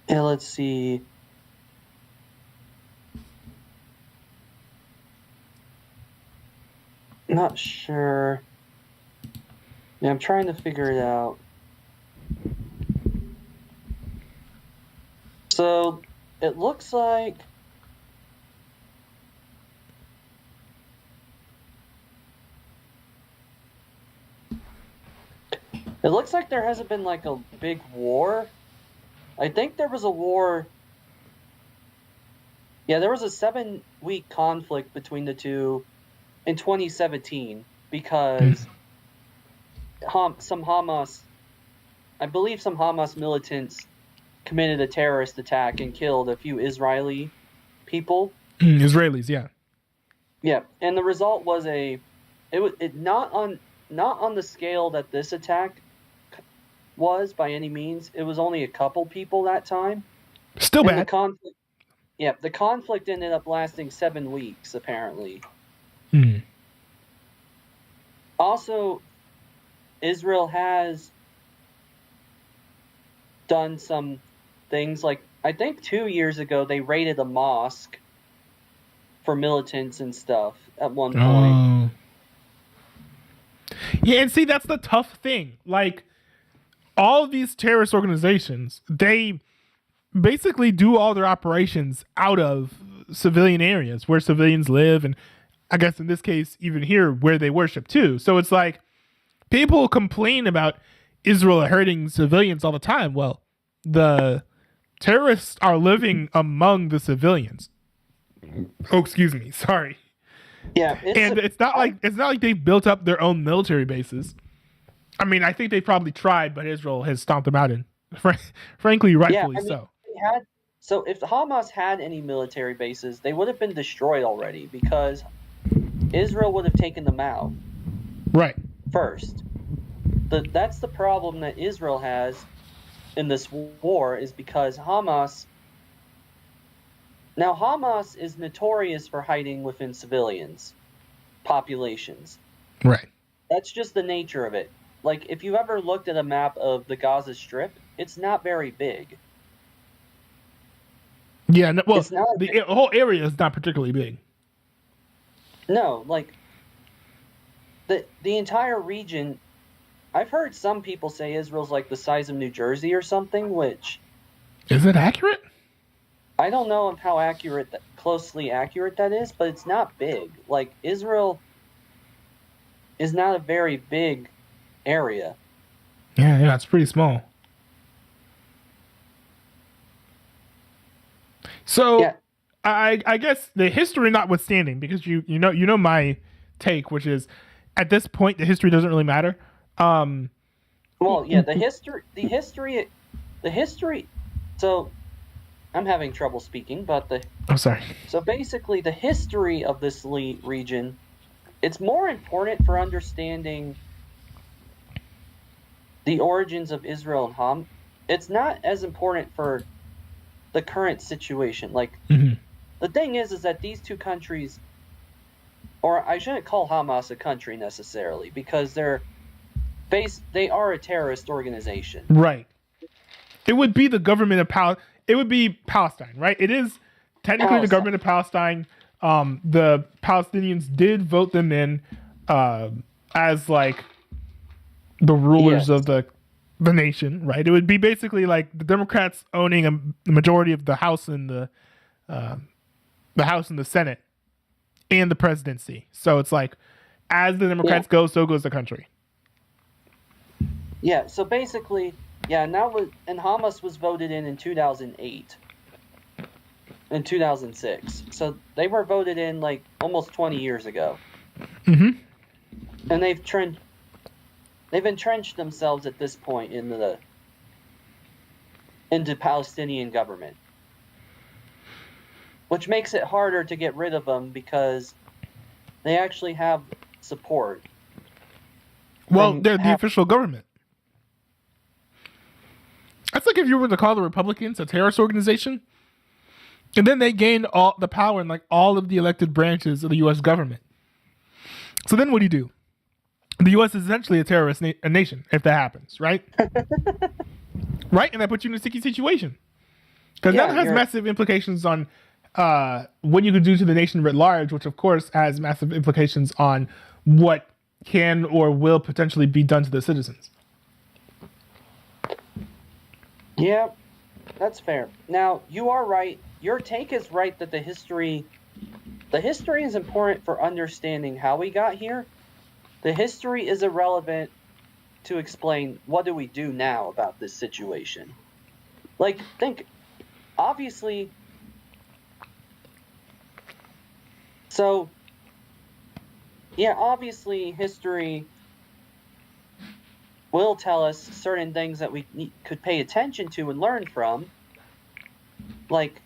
Yeah, let's see. Not sure. Yeah, I'm trying to figure it out. So, it looks like there hasn't been like a big war. I think there was a war. Yeah, there was a 7-week conflict between the two in 2017 because some Hamas militants committed a terrorist attack and killed a few Israeli people. Israelis, yeah. Yeah, and the result was not on the scale that this attack was by any means. It was only a couple people that time. Still bad. The conflict ended up lasting 7 weeks apparently. Also, Israel has done some things like, I think 2 years ago they raided a mosque for militants and stuff at one point. Yeah, and see, that's the tough thing. Like, all of these terrorist organizations, they basically do all their operations out of civilian areas where civilians live, and I guess in this case, even here where they worship too. So it's like, people complain about Israel hurting civilians all the time. Well, the terrorists are living among the civilians. Oh, excuse me. Sorry. Yeah, it's not like they've built up their own military bases. I mean, I think they probably tried, but Israel has stomped them out, and frankly, rightfully so. So if the Hamas had any military bases, they would have been destroyed already because Israel would have taken them out. Right. First. That's the problem that Israel has in this war, is because Hamas is notorious for hiding within civilians populations. Right. That's just the nature of it. Like, if you ever looked at a map of the Gaza Strip, it's not very big. Yeah, well, the whole area is not particularly big. No, like, the entire region, I've heard some people say Israel's like the size of New Jersey or something, which... Is it accurate? I don't know how closely accurate that is, but it's not big. Like, Israel is not a very big area. Yeah, it's pretty small. So, yeah. I guess the history notwithstanding, because you know my take, which is at this point the history doesn't really matter. Well, yeah, the history. So, I'm having trouble speaking, but I'm sorry. So basically, the history of this region, it's more important for understanding the origins of Israel and Ham. It's not as important for the current situation. Like, the thing is that these two countries, or I shouldn't call Hamas a country necessarily, because they are a terrorist organization. Right. It would be the government of It would be Palestine, right? It is technically the government of Palestine. The Palestinians did vote them in as like the rulers Yes. of the nation, right? It would be basically like the Democrats owning the majority of the House and the House and the Senate and the presidency. So it's like, as the Democrats go, so goes the country. Yeah, so basically, and Hamas was voted in 2008 and 2006. So they were voted in like almost 20 years ago. Mm-hmm. And they've entrenched themselves at this point into Palestinian government, which makes it harder to get rid of them because they actually have support. Well, they're the official government. That's like if you were to call the Republicans a terrorist organization, and then they gained all the power in like all of the elected branches of the U.S. government. So then what do you do? The U.S. is essentially a terrorist nation if that happens, right? Right? And that puts you in a sticky situation. Because that has massive implications on what you could do to the nation writ large, which of course has massive implications on what can or will potentially be done to the citizens. Yeah, that's fair. Now, you are right. Your take is right that the history is important for understanding how we got here. The history is irrelevant to explain what do we do now about this situation. Like, think, obviously, so, yeah, obviously history will tell us certain things that we could pay attention to and learn from. Like,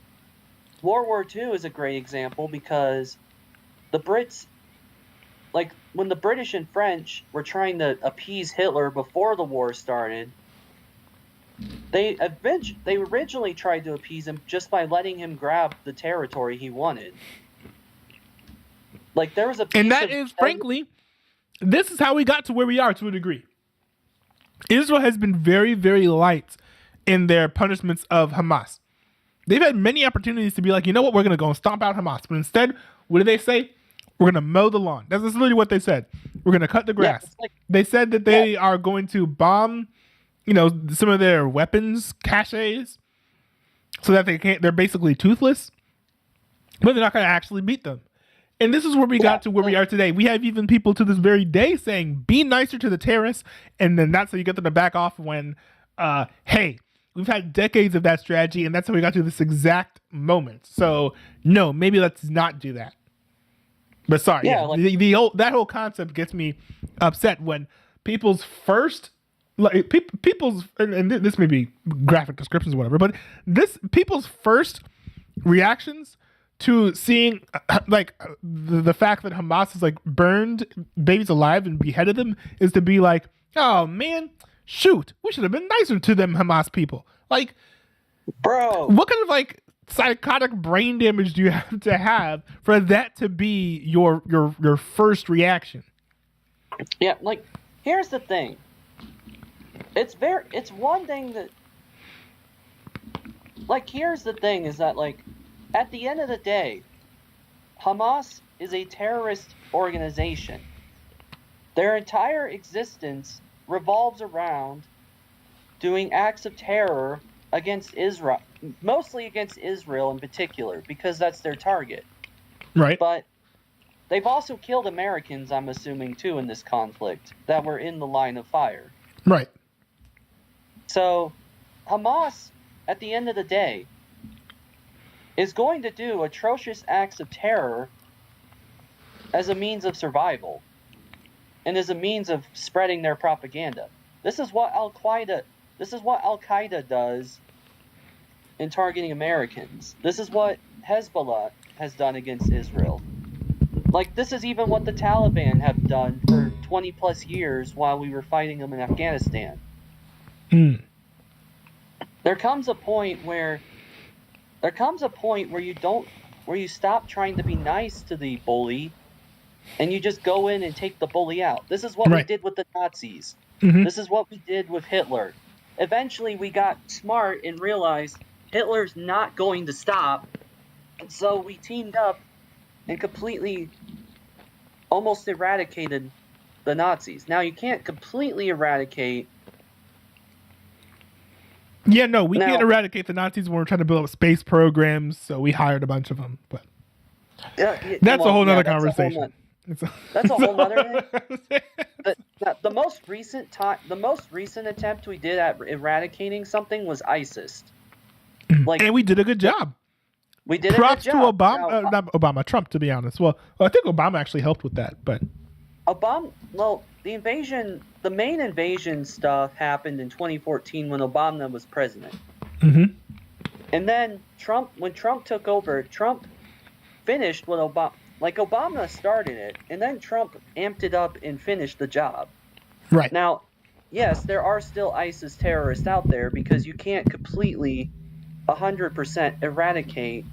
World War II is a great example because the Brits, like, when the British and French were trying to appease Hitler before the war started, they originally tried to appease him just by letting him grab the territory he wanted. Like, there was a piece and that is, frankly, this is how we got to where we are to a degree. Israel has been very, very light in their punishments of Hamas. They've had many opportunities to be like, you know what, we're going to go and stomp out Hamas. But instead, what do they say? We're going to mow the lawn. That's literally what they said. We're going to cut the grass. Yeah, they said that they are going to bomb, some of their weapons caches so that they're basically toothless. But they're not going to actually beat them. And this is where we got to where we are today. We have even people to this very day saying, be nicer to the terrorists. And then that's how you get them to back off when, hey, we've had decades of that strategy. And that's how we got to this exact moment. So, no, maybe let's not do that. But sorry, that whole concept gets me upset when people's first, and this may be graphic descriptions or whatever, but people's first reactions to seeing the fact that Hamas has like burned babies alive and beheaded them is to be like, oh man, shoot, we should have been nicer to them Hamas people. Like, bro, what kind of like psychotic brain damage do you have to have for that to be your first reaction? Yeah, like, here's the thing. It's one thing that, like, here's the thing is that, like, at the end of the day, Hamas is a terrorist organization. Their entire existence revolves around doing acts of terror against Israel, mostly against Israel in particular, because that's their target. Right. But they've also killed Americans, I'm assuming, too, in this conflict that were in the line of fire. Right. So Hamas, at the end of the day, is going to do atrocious acts of terror as a means of survival and as a means of spreading their propaganda. This is what Al-Qaeda does in targeting Americans. This is what Hezbollah has done against Israel. Like, this is even what the Taliban have done for 20 plus years while we were fighting them in Afghanistan. There comes a point where you stop trying to be nice to the bully and you just go in and take the bully out. This is what we did with the Nazis. Mm-hmm. This is what we did with Hitler. Eventually we got smart and realized Hitler's not going to stop. And so we teamed up and completely almost eradicated the Nazis. Now, you can't completely eradicate. Yeah, no, we can't eradicate the Nazis when we're trying to build up space programs, so we hired a bunch of them. But that's a whole nother conversation. That's a whole other thing. The most recent attempt we did at eradicating something was ISIS. And we did a good job. We did Props a good job. to Obama, not Obama, Trump, to be honest. Well, I think Obama actually helped with that, but the main invasion stuff happened in 2014 when Obama was president. Mm-hmm. And then when Trump took over, Trump finished what Obama started it, and then Trump amped it up and finished the job. Right. Now, yes, there are still ISIS terrorists out there because you can't completely 100% eradicate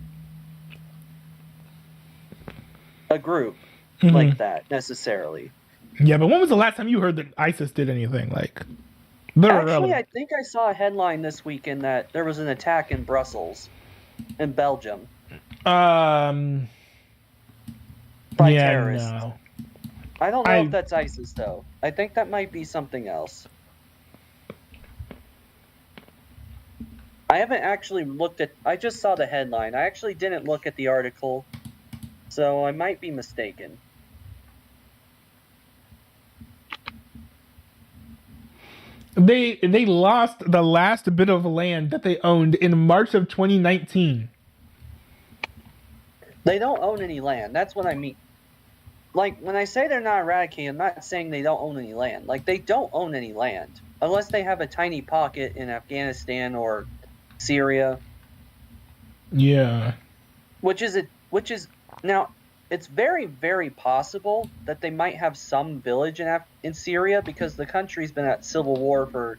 a group like that necessarily. Yeah, but when was the last time you heard that ISIS did anything? Actually, I think I saw a headline this weekend that there was an attack in Brussels, in Belgium. By terrorists. No. I don't know if that's ISIS, though. I think that might be something else. I haven't actually I just saw the headline. I actually didn't look at the article, so I might be mistaken. They lost the last bit of land that they owned in March of 2019. They don't own any land. That's what I mean. Like, when I say they're not eradicating, I'm not saying they don't own any land. Like, they don't own any land. Unless they have a tiny pocket in Afghanistan or Syria. Yeah. Which is now, it's very, very possible that they might have some village in Syria because the country's been at civil war for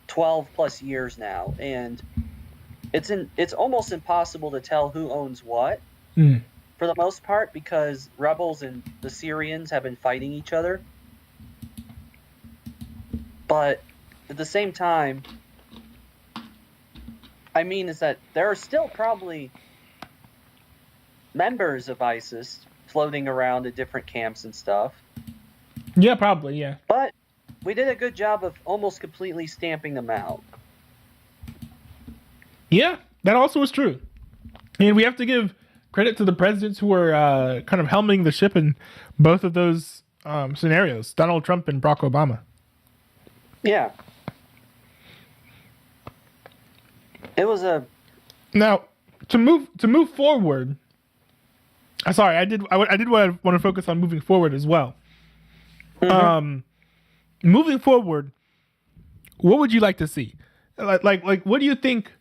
12 plus years now, and it's almost impossible to tell who owns what for the most part because rebels and the Syrians have been fighting each other. But at the same time, I mean, is that there are still probably members of ISIS floating around at different camps and stuff. Yeah, probably, yeah. But we did a good job of almost completely stamping them out. Yeah, that also is true. And we have to give credit to the presidents who are kind of helming the ship in both of those scenarios, Donald Trump and Barack Obama. Yeah. It was Now, to move forward. Sorry, I did want to focus on moving forward as well. Mm-hmm. Moving forward, what would you like to see? Like what do you think?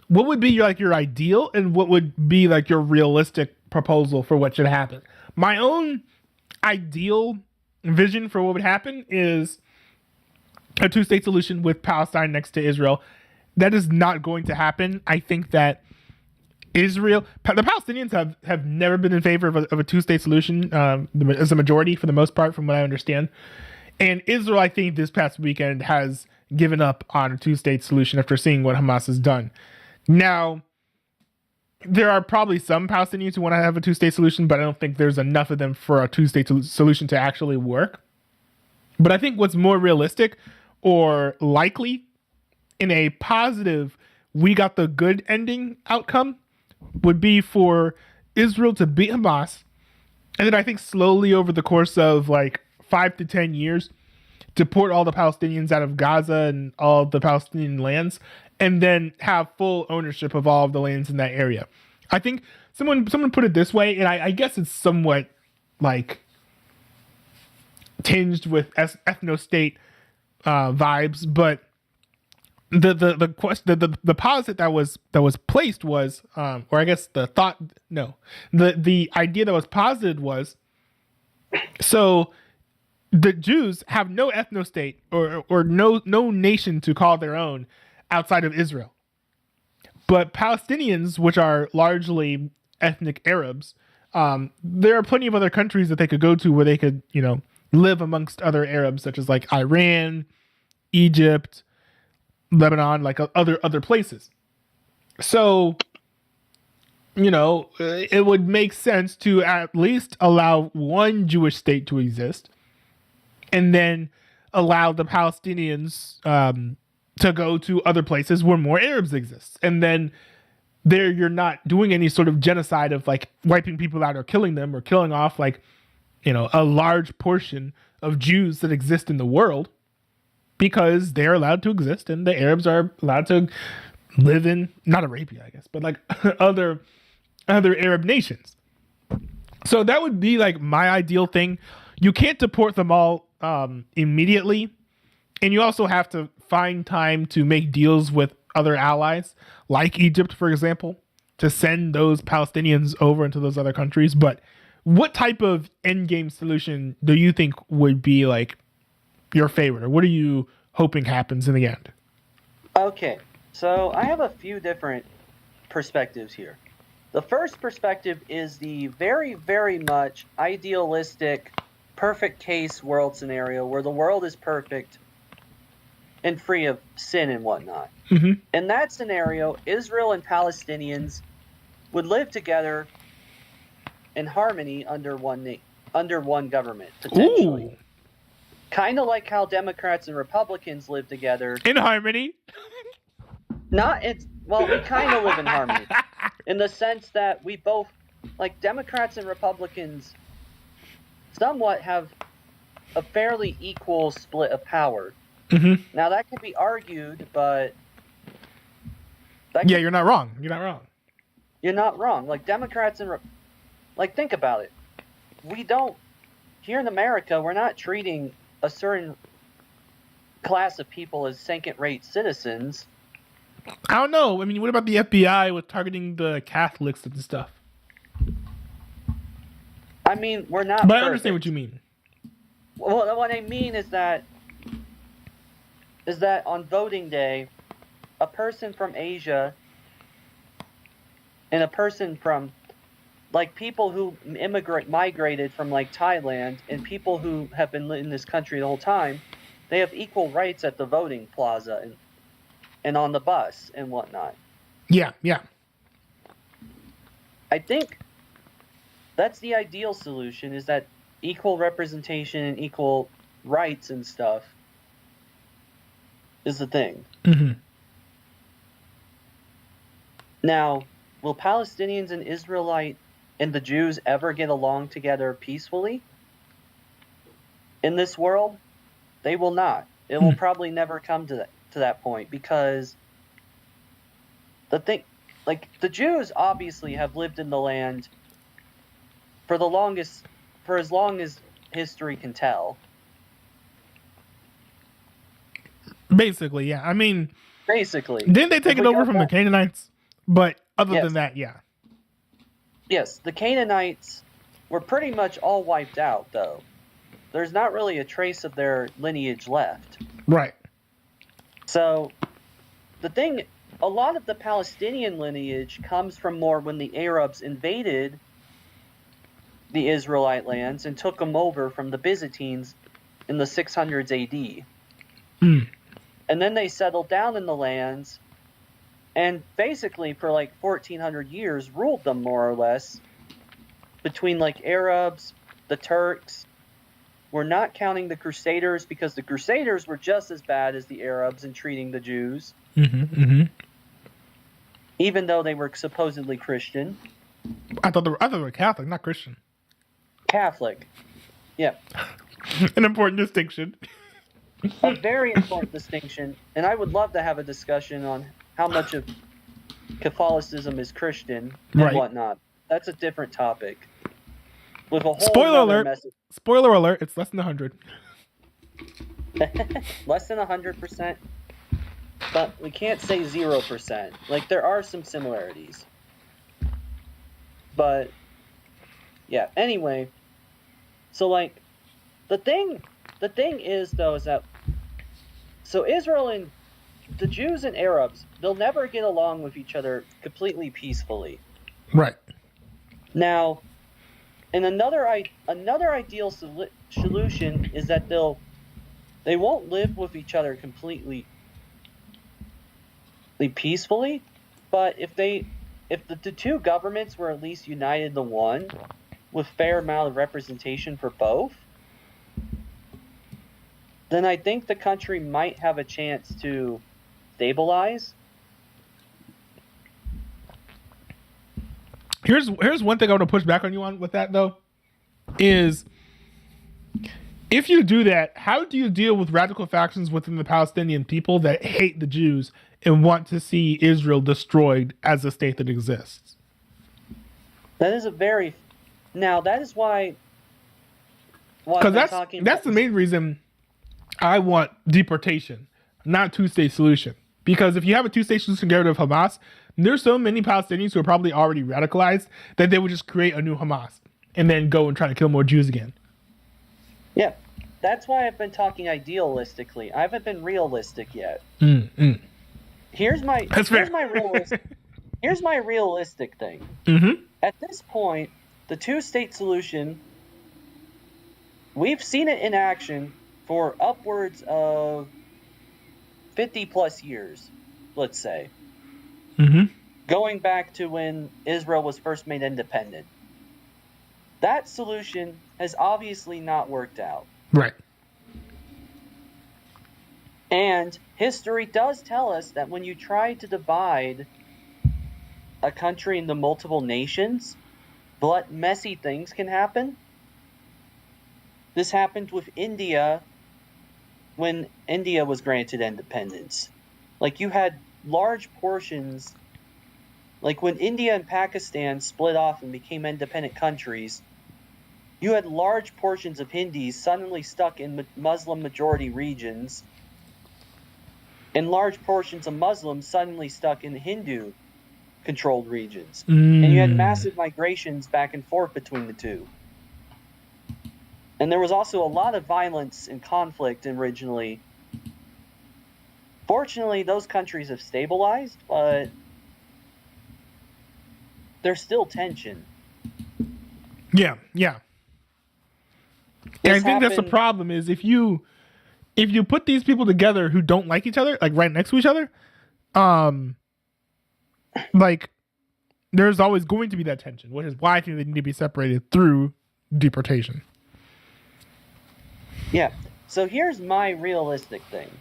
What would be your ideal, and what would be like your realistic proposal for what should happen? My own ideal vision for what would happen is a two-state solution with Palestine next to Israel. That is not going to happen. I think that the Palestinians have never been in favor of a two-state solution as a majority for the most part, from what I understand. And Israel, I think this past weekend has given up on a two-state solution after seeing what Hamas has done. Now, there are probably some Palestinians who want to have a two-state solution, but I don't think there's enough of them for a two-state solution to actually work. But I think what's more realistic or likely in a positive, we got the good ending outcome would be for Israel to beat Hamas. And then I think slowly over the course of 5 to 10 years, deport all the Palestinians out of Gaza and all the Palestinian lands, and then have full ownership of all of the lands in that area. I think someone put it this way, and I guess it's somewhat tinged with ethno-state vibes, but the posit that was placed was, or I guess the idea that was posited was, so the Jews have no ethno-state or no nation to call their own outside of Israel, but Palestinians, which are largely ethnic Arabs, there are plenty of other countries that they could go to where they could live amongst other Arabs, such as Iran, Egypt, Lebanon, other places. So, it would make sense to at least allow one Jewish state to exist, and then allow the Palestinians to go to other places where more Arabs exist. And then there you're not doing any sort of genocide of like wiping people out or killing them or killing off like, you know, a large portion of Jews that exist in the world, because they're allowed to exist and the Arabs are allowed to live in, not Arabia, I guess, but like other Arab nations. So that would be like my ideal thing. You can't deport them all immediately. And you also have to find time to make deals with other allies, like Egypt, for example, to send those Palestinians over into those other countries. But what type of endgame solution do you think would be like your favorite, or what are you hoping happens in the end? Okay, so I have a few different perspectives here. The first perspective is the very, very much idealistic, perfect case world scenario where the world is perfect and free of sin and whatnot. Mm-hmm. In that scenario, Israel and Palestinians would live together in harmony under one government, potentially. Ooh. Kind of like how Democrats and Republicans live together. In harmony? Well, we kind of live in harmony. In the sense that we both, like Democrats and Republicans, somewhat have a fairly equal split of power. Mm-hmm. Now, that could be argued, but... You're not wrong. You're not wrong. You're not wrong. Like, Democrats and... Like, think about it. We don't... Here in America, we're not treating a certain class of people as second-rate citizens. I don't know. I mean, what about the FBI with targeting the Catholics and stuff? I mean, we're not But perfect. I understand what you mean. Well, what I mean is that on voting day, a person from Asia and a person from, like, people who migrated from, like, Thailand and people who have been in this country the whole time, they have equal rights at the voting plaza and on the bus and whatnot. Yeah. I think that's the ideal solution, is that equal representation and equal rights and stuff is the thing. Mm-hmm. Now, will Palestinians and Israelite and the Jews ever get along together peacefully in this world? They will not. It will probably never come to that point, because the Jews obviously have lived in the land for as long as history can tell. Basically, yeah. I mean, didn't they take it over from the Canaanites? But other than that, yeah. Yes, the Canaanites were pretty much all wiped out, though. There's not really a trace of their lineage left. Right. So, a lot of the Palestinian lineage comes from more when the Arabs invaded the Israelite lands and took them over from the Byzantines in the 600s AD. Mm. And then they settled down in the lands and basically for like 1400 years ruled them more or less between like Arabs, the Turks. We're not counting the Crusaders, because the Crusaders were just as bad as the Arabs in treating the Jews. Mm-hmm, mm-hmm. Even though they were supposedly Christian. I thought they were Catholic, not Christian. Catholic. Yeah. An important distinction. A very important distinction. And I would love to have a discussion on how much of Catholicism is Christian and whatnot. That's a different topic. With a whole Spoiler alert. message. Spoiler alert, it's less than 100. Less than 100%? But we can't say 0%. Like, there are some similarities. But, yeah, anyway. So, like, the thing is, though, is that, so Israel and the Jews and Arabs, they'll never get along with each other completely peacefully. Right. Now, and another ideal solution is that they won't live with each other completely peacefully, but if the two governments were at least united into one with fair amount of representation for both, then I think the country might have a chance to stabilize. Here's one thing I want to push back on you on with that, though, is if you do that, how do you deal with radical factions within the Palestinian people that hate the Jews and want to see Israel destroyed as a state that exists? That is a very... Now, that is why... Because that's the main reason I want deportation, not a two-state solution. Because if you have a two-state solution, get rid of Hamas, there's so many Palestinians who are probably already radicalized that they would just create a new Hamas and then go and try to kill more Jews again. Yeah, that's why I've been talking idealistically. I haven't been realistic yet. Here's my realistic thing. Mm-hmm. At this point, the two-state solution, we've seen it in action for upwards of 50 plus years, let's say. Mm-hmm. Going back to when Israel was first made independent. That solution has obviously not worked out. Right. And history does tell us that when you try to divide a country into multiple nations, messy things can happen. This happened with India when India was granted independence. Like, you had large portions, like when India and Pakistan split off and became independent countries, you had large portions of Hindus suddenly stuck in Muslim majority regions, and large portions of Muslims suddenly stuck in Hindu controlled regions. And you had massive migrations back and forth between the two. And there was also a lot of violence and conflict originally. Fortunately, those countries have stabilized, but there's still tension. Yeah. And I think that's the problem is if you put these people together who don't like each other, like right next to each other, like there's always going to be that tension, which is why I think they need to be separated through deportation. Yeah. So here's my realistic thing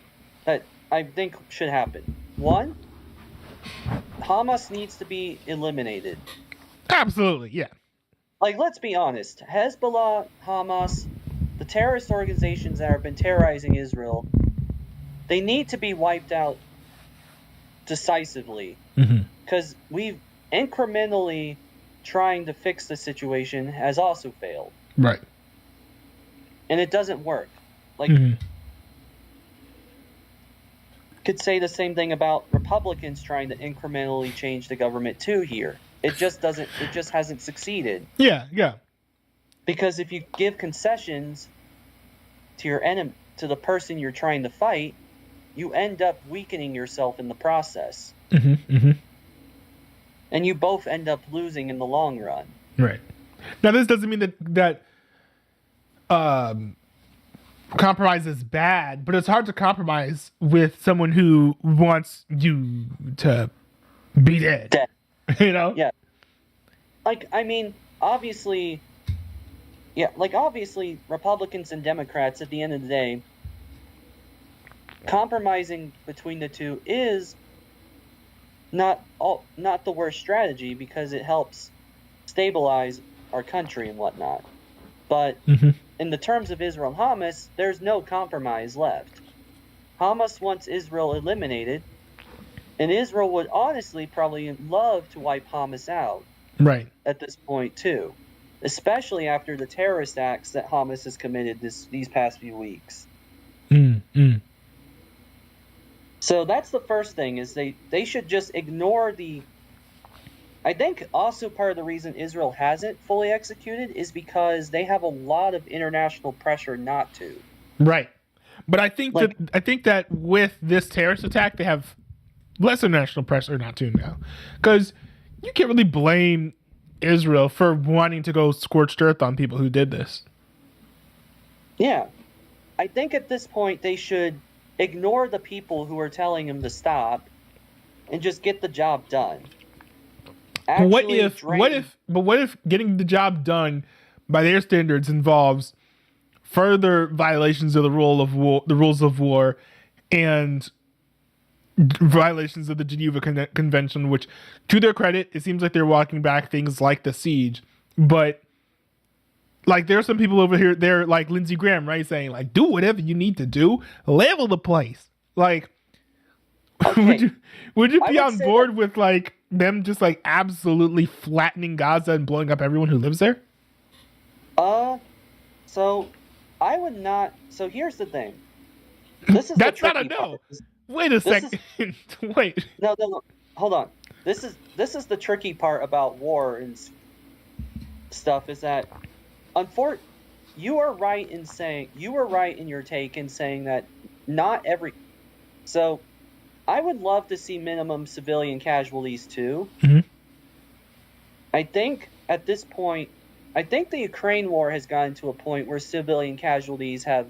that I think should happen. One, Hamas needs to be eliminated. Absolutely, yeah. Like, let's be honest. Hezbollah, Hamas, the terrorist organizations that have been terrorizing Israel, they need to be wiped out decisively. Because we've incrementally trying to fix the situation has also failed. Right. And it doesn't work. Like, could say the same thing about Republicans trying to incrementally change the government too here. It just hasn't succeeded. Yeah. Because if you give concessions to your enemy, to the person you're trying to fight, you end up weakening yourself in the process. And you both end up losing in the long run. Right. Now, this doesn't mean that compromise is bad, but it's hard to compromise with someone who wants you to be dead. You know? Yeah. Like, I mean, obviously, Republicans and Democrats, at the end of the day, compromising between the two is not the worst strategy because it helps stabilize our country and whatnot. But in the terms of Israel and Hamas, there's no compromise left. Hamas wants Israel eliminated, and Israel would honestly probably love to wipe Hamas out. Right. At this point, too. Especially after the terrorist acts that Hamas has committed these past few weeks. So that's the first thing, is they should just ignore the... I think also part of the reason Israel hasn't fully executed is because they have a lot of international pressure not to. Right. But I think that with this terrorist attack, they have less international pressure not to now. Because you can't really blame Israel for wanting to go scorched earth on people who did this. Yeah. I think at this point they should ignore the people who are telling them to stop and just get the job done. What if getting the job done by their standards involves further violations of the rules of war, and violations of the Geneva Convention, which, to their credit, it seems like they're walking back things like the siege. But like, there are some people over here, they're like Lindsey Graham, right, saying like, do whatever you need to do, level the place. Like, Okay. would you I be would on say board with like them just like absolutely flattening Gaza and blowing up everyone who lives there? So I would not. So here's the thing. This is That's the not a tricky no. part. Wait a This second. Wait. No, hold on. This is the tricky part about war and stuff, is that you are right in your take in saying that not every. So I would love to see minimum civilian casualties too. Mhm. I think at this point, the Ukraine war has gotten to a point where civilian casualties have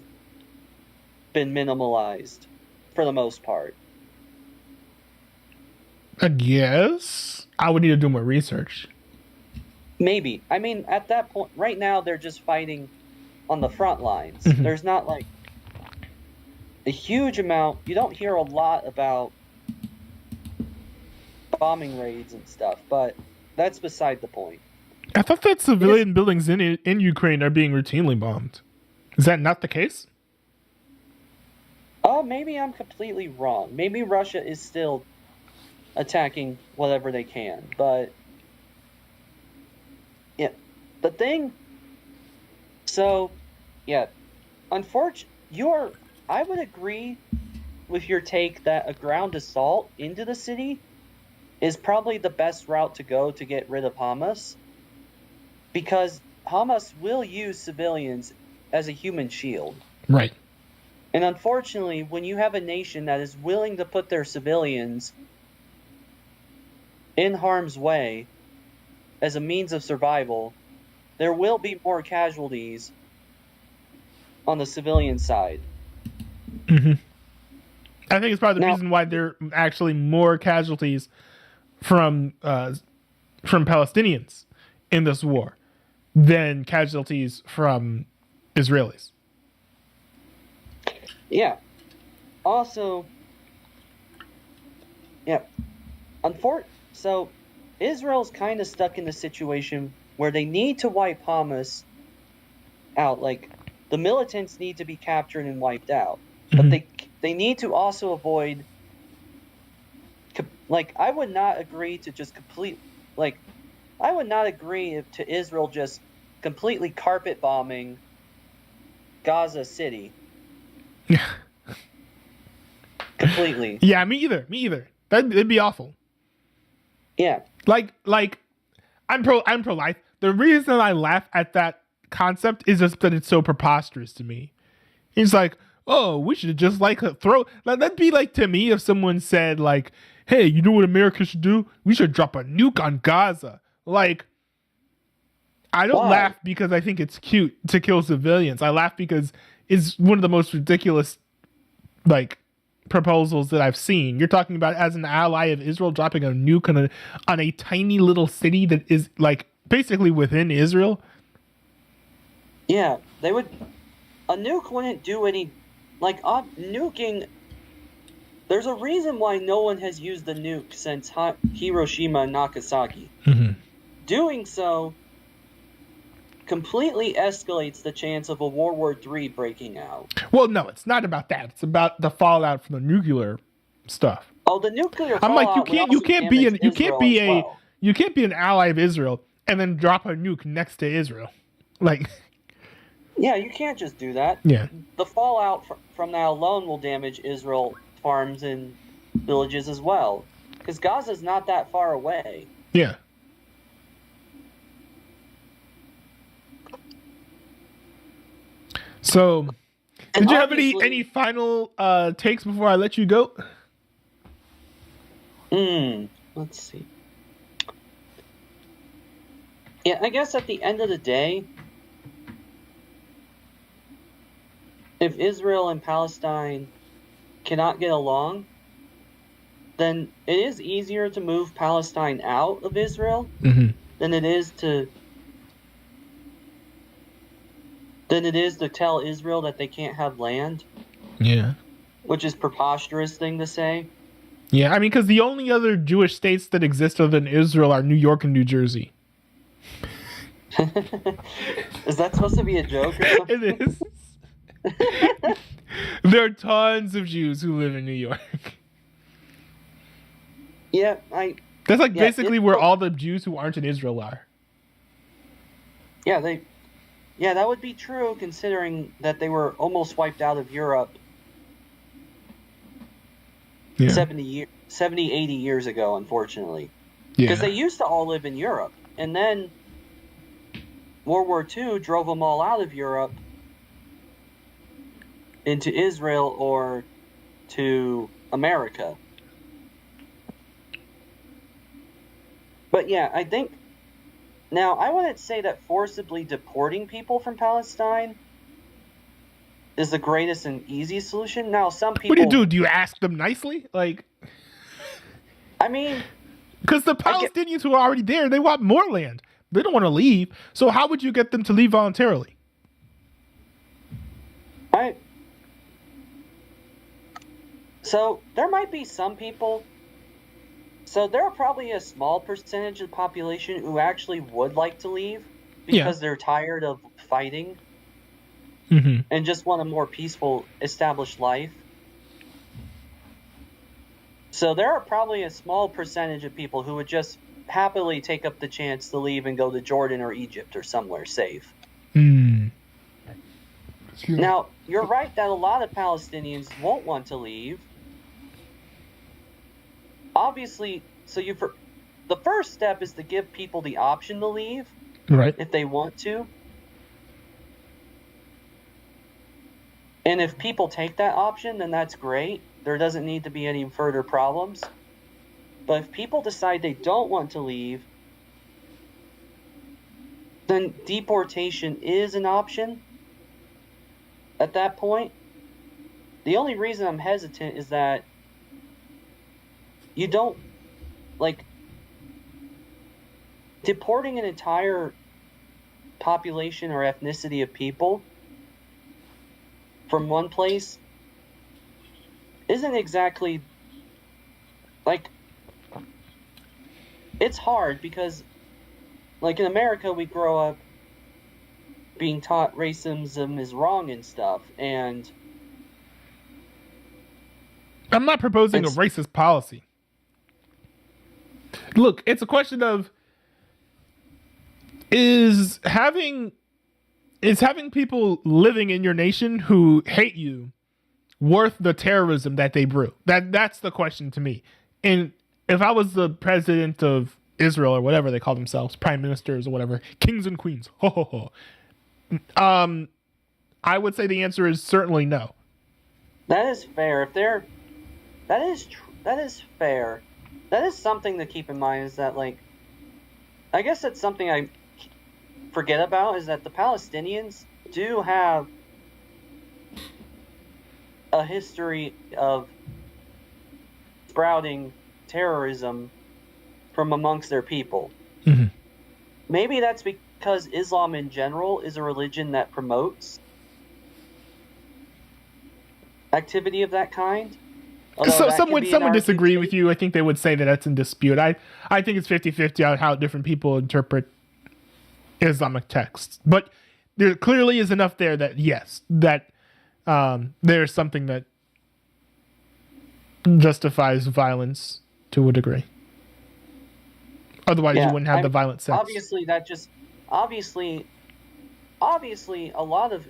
been minimalized for the most part. I guess I would need to do more research. Maybe. I mean, at that point, right now, they're just fighting on the front lines. Mhm. There's not like a huge amount. You don't hear a lot about bombing raids and stuff, but that's beside the point. I thought that civilian buildings in Ukraine are being routinely bombed. Is that not the case? Oh, maybe I'm completely wrong. Maybe Russia is still attacking whatever they can, but yeah, the thing. So, yeah, unfortunately, I would agree with your take that a ground assault into the city is probably the best route to go to get rid of Hamas, because Hamas will use civilians as a human shield. Right. And unfortunately, when you have a nation that is willing to put their civilians in harm's way as a means of survival, there will be more casualties on the civilian side. Mm-hmm. I think it's probably the Now- reason why there are actually more casualties from Palestinians in this war than casualties from Israelis. Yeah. Also, yeah. So Israel's kind of stuck in the situation where they need to wipe Hamas out. Like, the militants need to be captured and wiped out, but Mhm. they need to also avoid. Like, I would not agree to just I would not agree to Israel just completely carpet bombing Gaza City. Completely. Yeah, me either. It'd be awful. Yeah. Like I'm pro life. The reason I laugh at that concept is just that it's so preposterous to me. He's like, oh, we should just like throw. Like, that'd be like to me if someone said like, hey, you know what America should do? We should drop a nuke on Gaza. Like, I don't Why? laugh because I think it's cute to kill civilians. I laugh because it's one of the most ridiculous like proposals that I've seen. You're talking about, as an ally of Israel, dropping a nuke on a tiny little city that is like basically within Israel. Yeah, they would. A nuke wouldn't do any. Like, nuking. There's a reason why no one has used the nuke since Hiroshima and Nagasaki. Mm-hmm. Doing so completely escalates the chance of a World War III breaking out. Well, no, it's not about that. It's about the fallout from the nuclear stuff. Oh, the nuclear I'm like, fallout you would can't also be damage Israel as well. you can't be an ally of Israel and then drop a nuke next to Israel. Like, Yeah, you can't just do that. yeah. The fallout from that alone will damage Israel farms and villages as well, because Gaza's not that far away. Yeah. So, And did you have obviously- any final takes before I let you go? Let's see. Yeah, I guess at the end of the day, if Israel and Palestine cannot get along, then it is easier to move Palestine out of Israel Mm-hmm. than it is to than it is to tell Israel that they can't have land, Yeah. which is a preposterous thing to say. Yeah, I mean, because the only other Jewish states that exist other than Israel are New York and New Jersey. Is that supposed to be a joke or something? It is. There are tons of Jews who live in New York. Yeah, That's like Yeah, basically where all the Jews who aren't in Israel are. yeah, that would be true considering that they were almost wiped out of Europe Yeah. 70, 80 years ago, unfortunately. Yeah. Because they used to all live in Europe. And then World War II drove them all out of Europe into Israel or to America. But yeah, I think... Now, I wouldn't say that forcibly deporting people from Palestine is the greatest and easiest solution. Now, some people... What do you do? Do you ask them nicely? Like, I mean... because the Palestinians who are already there, they want more land. They don't want to leave. So how would you get them to leave voluntarily? So there might be some people. So there are probably a small percentage of the population who actually would like to leave because they're tired of fighting and just want a more peaceful, established life. So there are probably a small percentage of people who would just happily take up the chance to leave and go to Jordan or Egypt or somewhere safe. Now, you're right that a lot of Palestinians won't want to leave. Obviously, the first step is to give people the option to leave, right? If they want to. And if people take that option, then that's great. There doesn't need to be any further problems. But if people decide they don't want to leave, then deportation is an option at that point. The only reason I'm hesitant is that you don't, deporting an entire population or ethnicity of people from one place isn't exactly, it's hard because, in America, we grow up being taught racism is wrong and stuff, and I'm not proposing a racist policy. Look, it's a question of is having people living in your nation who hate you worth the terrorism that they brew? That's the question to me. And if I was the president of Israel or whatever they call themselves, prime ministers or whatever, kings and queens, I would say the answer is certainly no. That is fair. That is fair. That is something to keep in mind, is that, I guess that's something I forget about, is that the Palestinians do have a history of sprouting terrorism from amongst their people. Maybe that's because Islam in general is a religion that promotes activity of that kind. So some would disagree with you. I think they would say that that's in dispute. I think it's 50-50 on how different people interpret Islamic texts. But there clearly is enough there that, yes, that there's something that justifies violence to a degree. Otherwise, you wouldn't have the violent sex. Obviously, a lot of,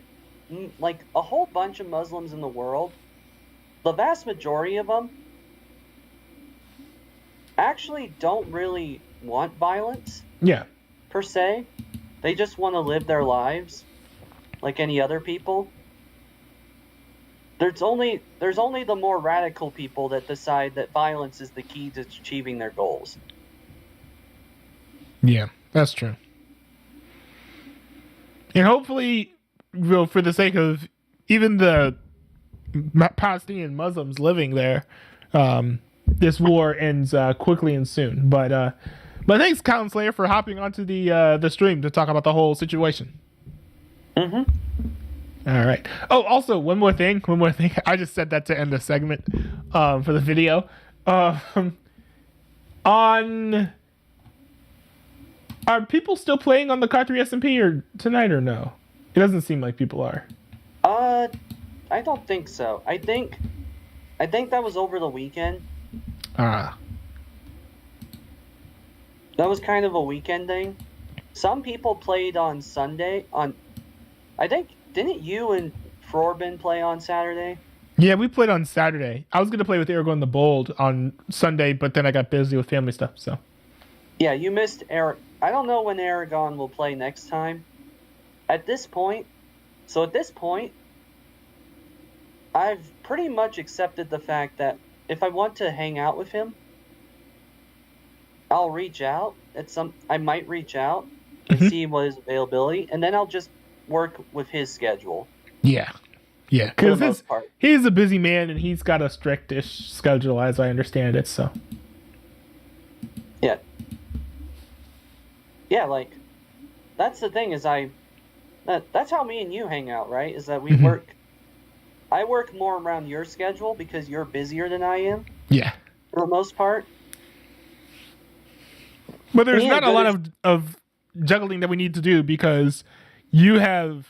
a whole bunch of Muslims in the world, the vast majority of them actually don't really want violence. Yeah. Per se. They just want to live their lives like any other people. There's only the more radical people that decide that violence is the key to achieving their goals. Yeah, that's true. And hopefully, for the sake of even the Palestinian Muslims living there, this war ends quickly and soon. But thanks, Colin Slayer, for hopping onto the stream to talk about the whole situation. All right. Oh, also one more thing. I just said that to end the segment for the video. Are people still playing on the Car 3 SMP or tonight or no? It doesn't seem like people are. I don't think so. I think that was over the weekend. Ah. That was kind of a weekend thing. Some people played on Sunday. I think, didn't you and Forbin play on Saturday? Yeah, we played on Saturday. I was gonna play with Aragon the Bold on Sunday, but then I got busy with family stuff. So. Yeah, you missed Eric. I don't know when Aragon will play next time. At this point, I've pretty much accepted the fact that if I want to hang out with him, I'll reach out I might reach out and see what his availability, and then I'll just work with his schedule. Yeah, For the because most part. he's a busy man and he's got a strictish schedule, as I understand it. So. Yeah, like, that's the thing is that's how me and you hang out, right? Is that I work more around your schedule because you're busier than I am. Yeah. For the most part. But there's not a lot of juggling that we need to do because you're in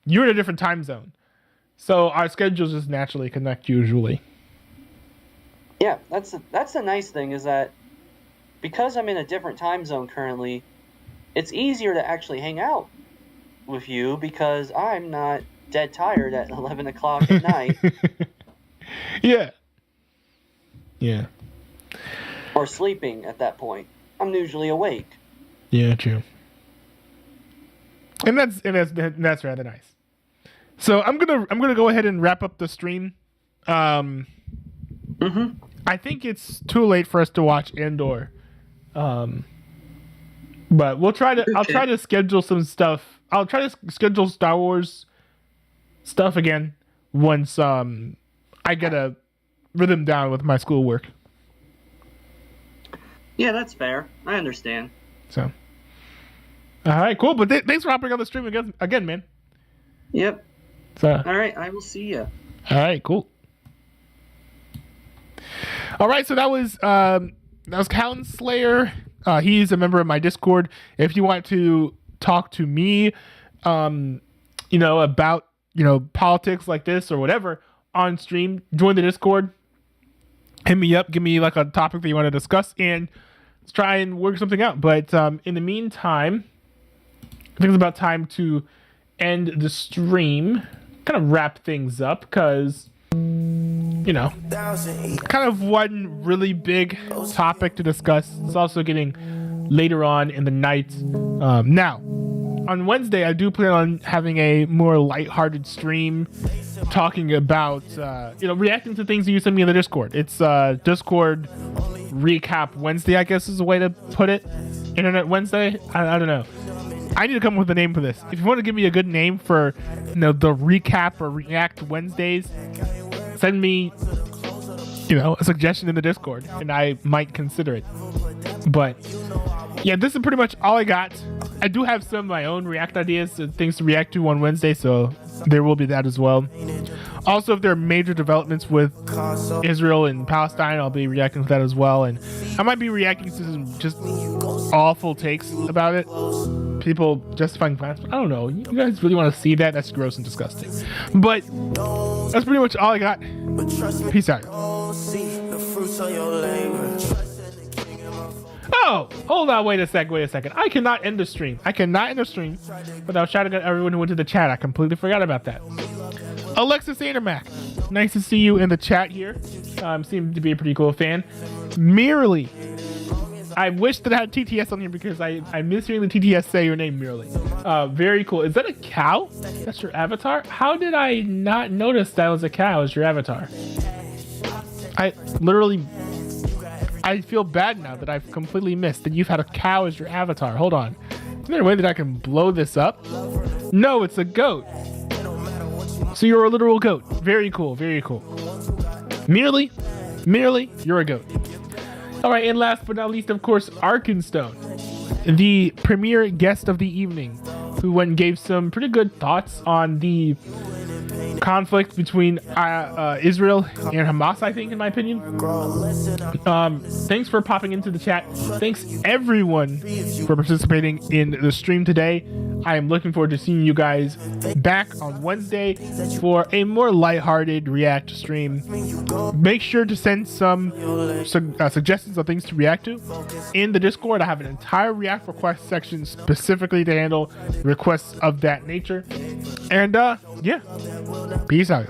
a different time zone. So our schedules just naturally connect usually. Yeah, that's the nice thing is that because I'm in a different time zone currently, it's easier to actually hang out with you because I'm not dead tired at 11 o'clock at night. Yeah. Or sleeping at that point. I'm usually awake. Yeah, true. And that's rather nice. So I'm gonna go ahead and wrap up the stream. I think it's too late for us to watch Andor. But I'll try to schedule some stuff. I'll try to schedule Star Wars stuff again once I get a rhythm down with my schoolwork. Yeah, that's fair. I understand. So, all right, cool. But thanks for hopping on the stream again, man. Yep. So, all right, I will see you. All right, cool. All right, so that was Callan Slayer. He's a member of my Discord. If you want to talk to me, about politics like this or whatever on stream, join the Discord. Hit me up. Give me like a topic that you want to discuss, and let's try and work something out. But in the meantime, I think it's about time to end the stream. Kind of wrap things up because kind of one really big topic to discuss. It's also getting later on in the night. Now, on Wednesday, I do plan on having a more lighthearted stream talking about, reacting to things that you send me in the Discord. It's Discord Recap Wednesday, I guess is a way to put it. Internet Wednesday? I don't know. I need to come up with a name for this. If you want to give me a good name for, the Recap or React Wednesdays, send me, a suggestion in the Discord, and I might consider it. But yeah, this is pretty much all I got. I do have some of my own React ideas and things to react to on Wednesday, so there will be that as well. Also, if there are major developments with Israel and Palestine, I'll be reacting to that as well. And I might be reacting to some just awful takes about it. People justifying violence. I don't know. You guys really want to see that? That's gross and disgusting. But that's pretty much all I got. Peace out. Oh, hold on. Wait a second. I cannot end the stream. Without shouting at everyone who went to the chat. I completely forgot about that. Alexis Andermack, nice to see you in the chat here. Seem to be a pretty cool fan. Merely, I wish that I had TTS on here because I miss hearing the TTS say your name, Merely. Very cool. Is that a cow? That's your avatar? How did I not notice that was a cow as your avatar? I feel bad now that I've completely missed that you've had a cow as your avatar. Hold on. Is there a way that I can blow this up? No, it's a goat. So you're a literal goat. Very cool. Merely, you're a goat. All right, and last but not least, of course, Arkenstone, the premier guest of the evening. who went and gave some pretty good thoughts on the conflict between Israel and Hamas, I think, in my opinion. Thanks for popping into the chat. Thanks everyone for participating in the stream today. I am looking forward to seeing you guys back on Wednesday for a more lighthearted react stream. Make sure to send some suggestions of things to react to in the Discord. I have an entire react request section specifically to handle requests of that nature. And yeah, peace out.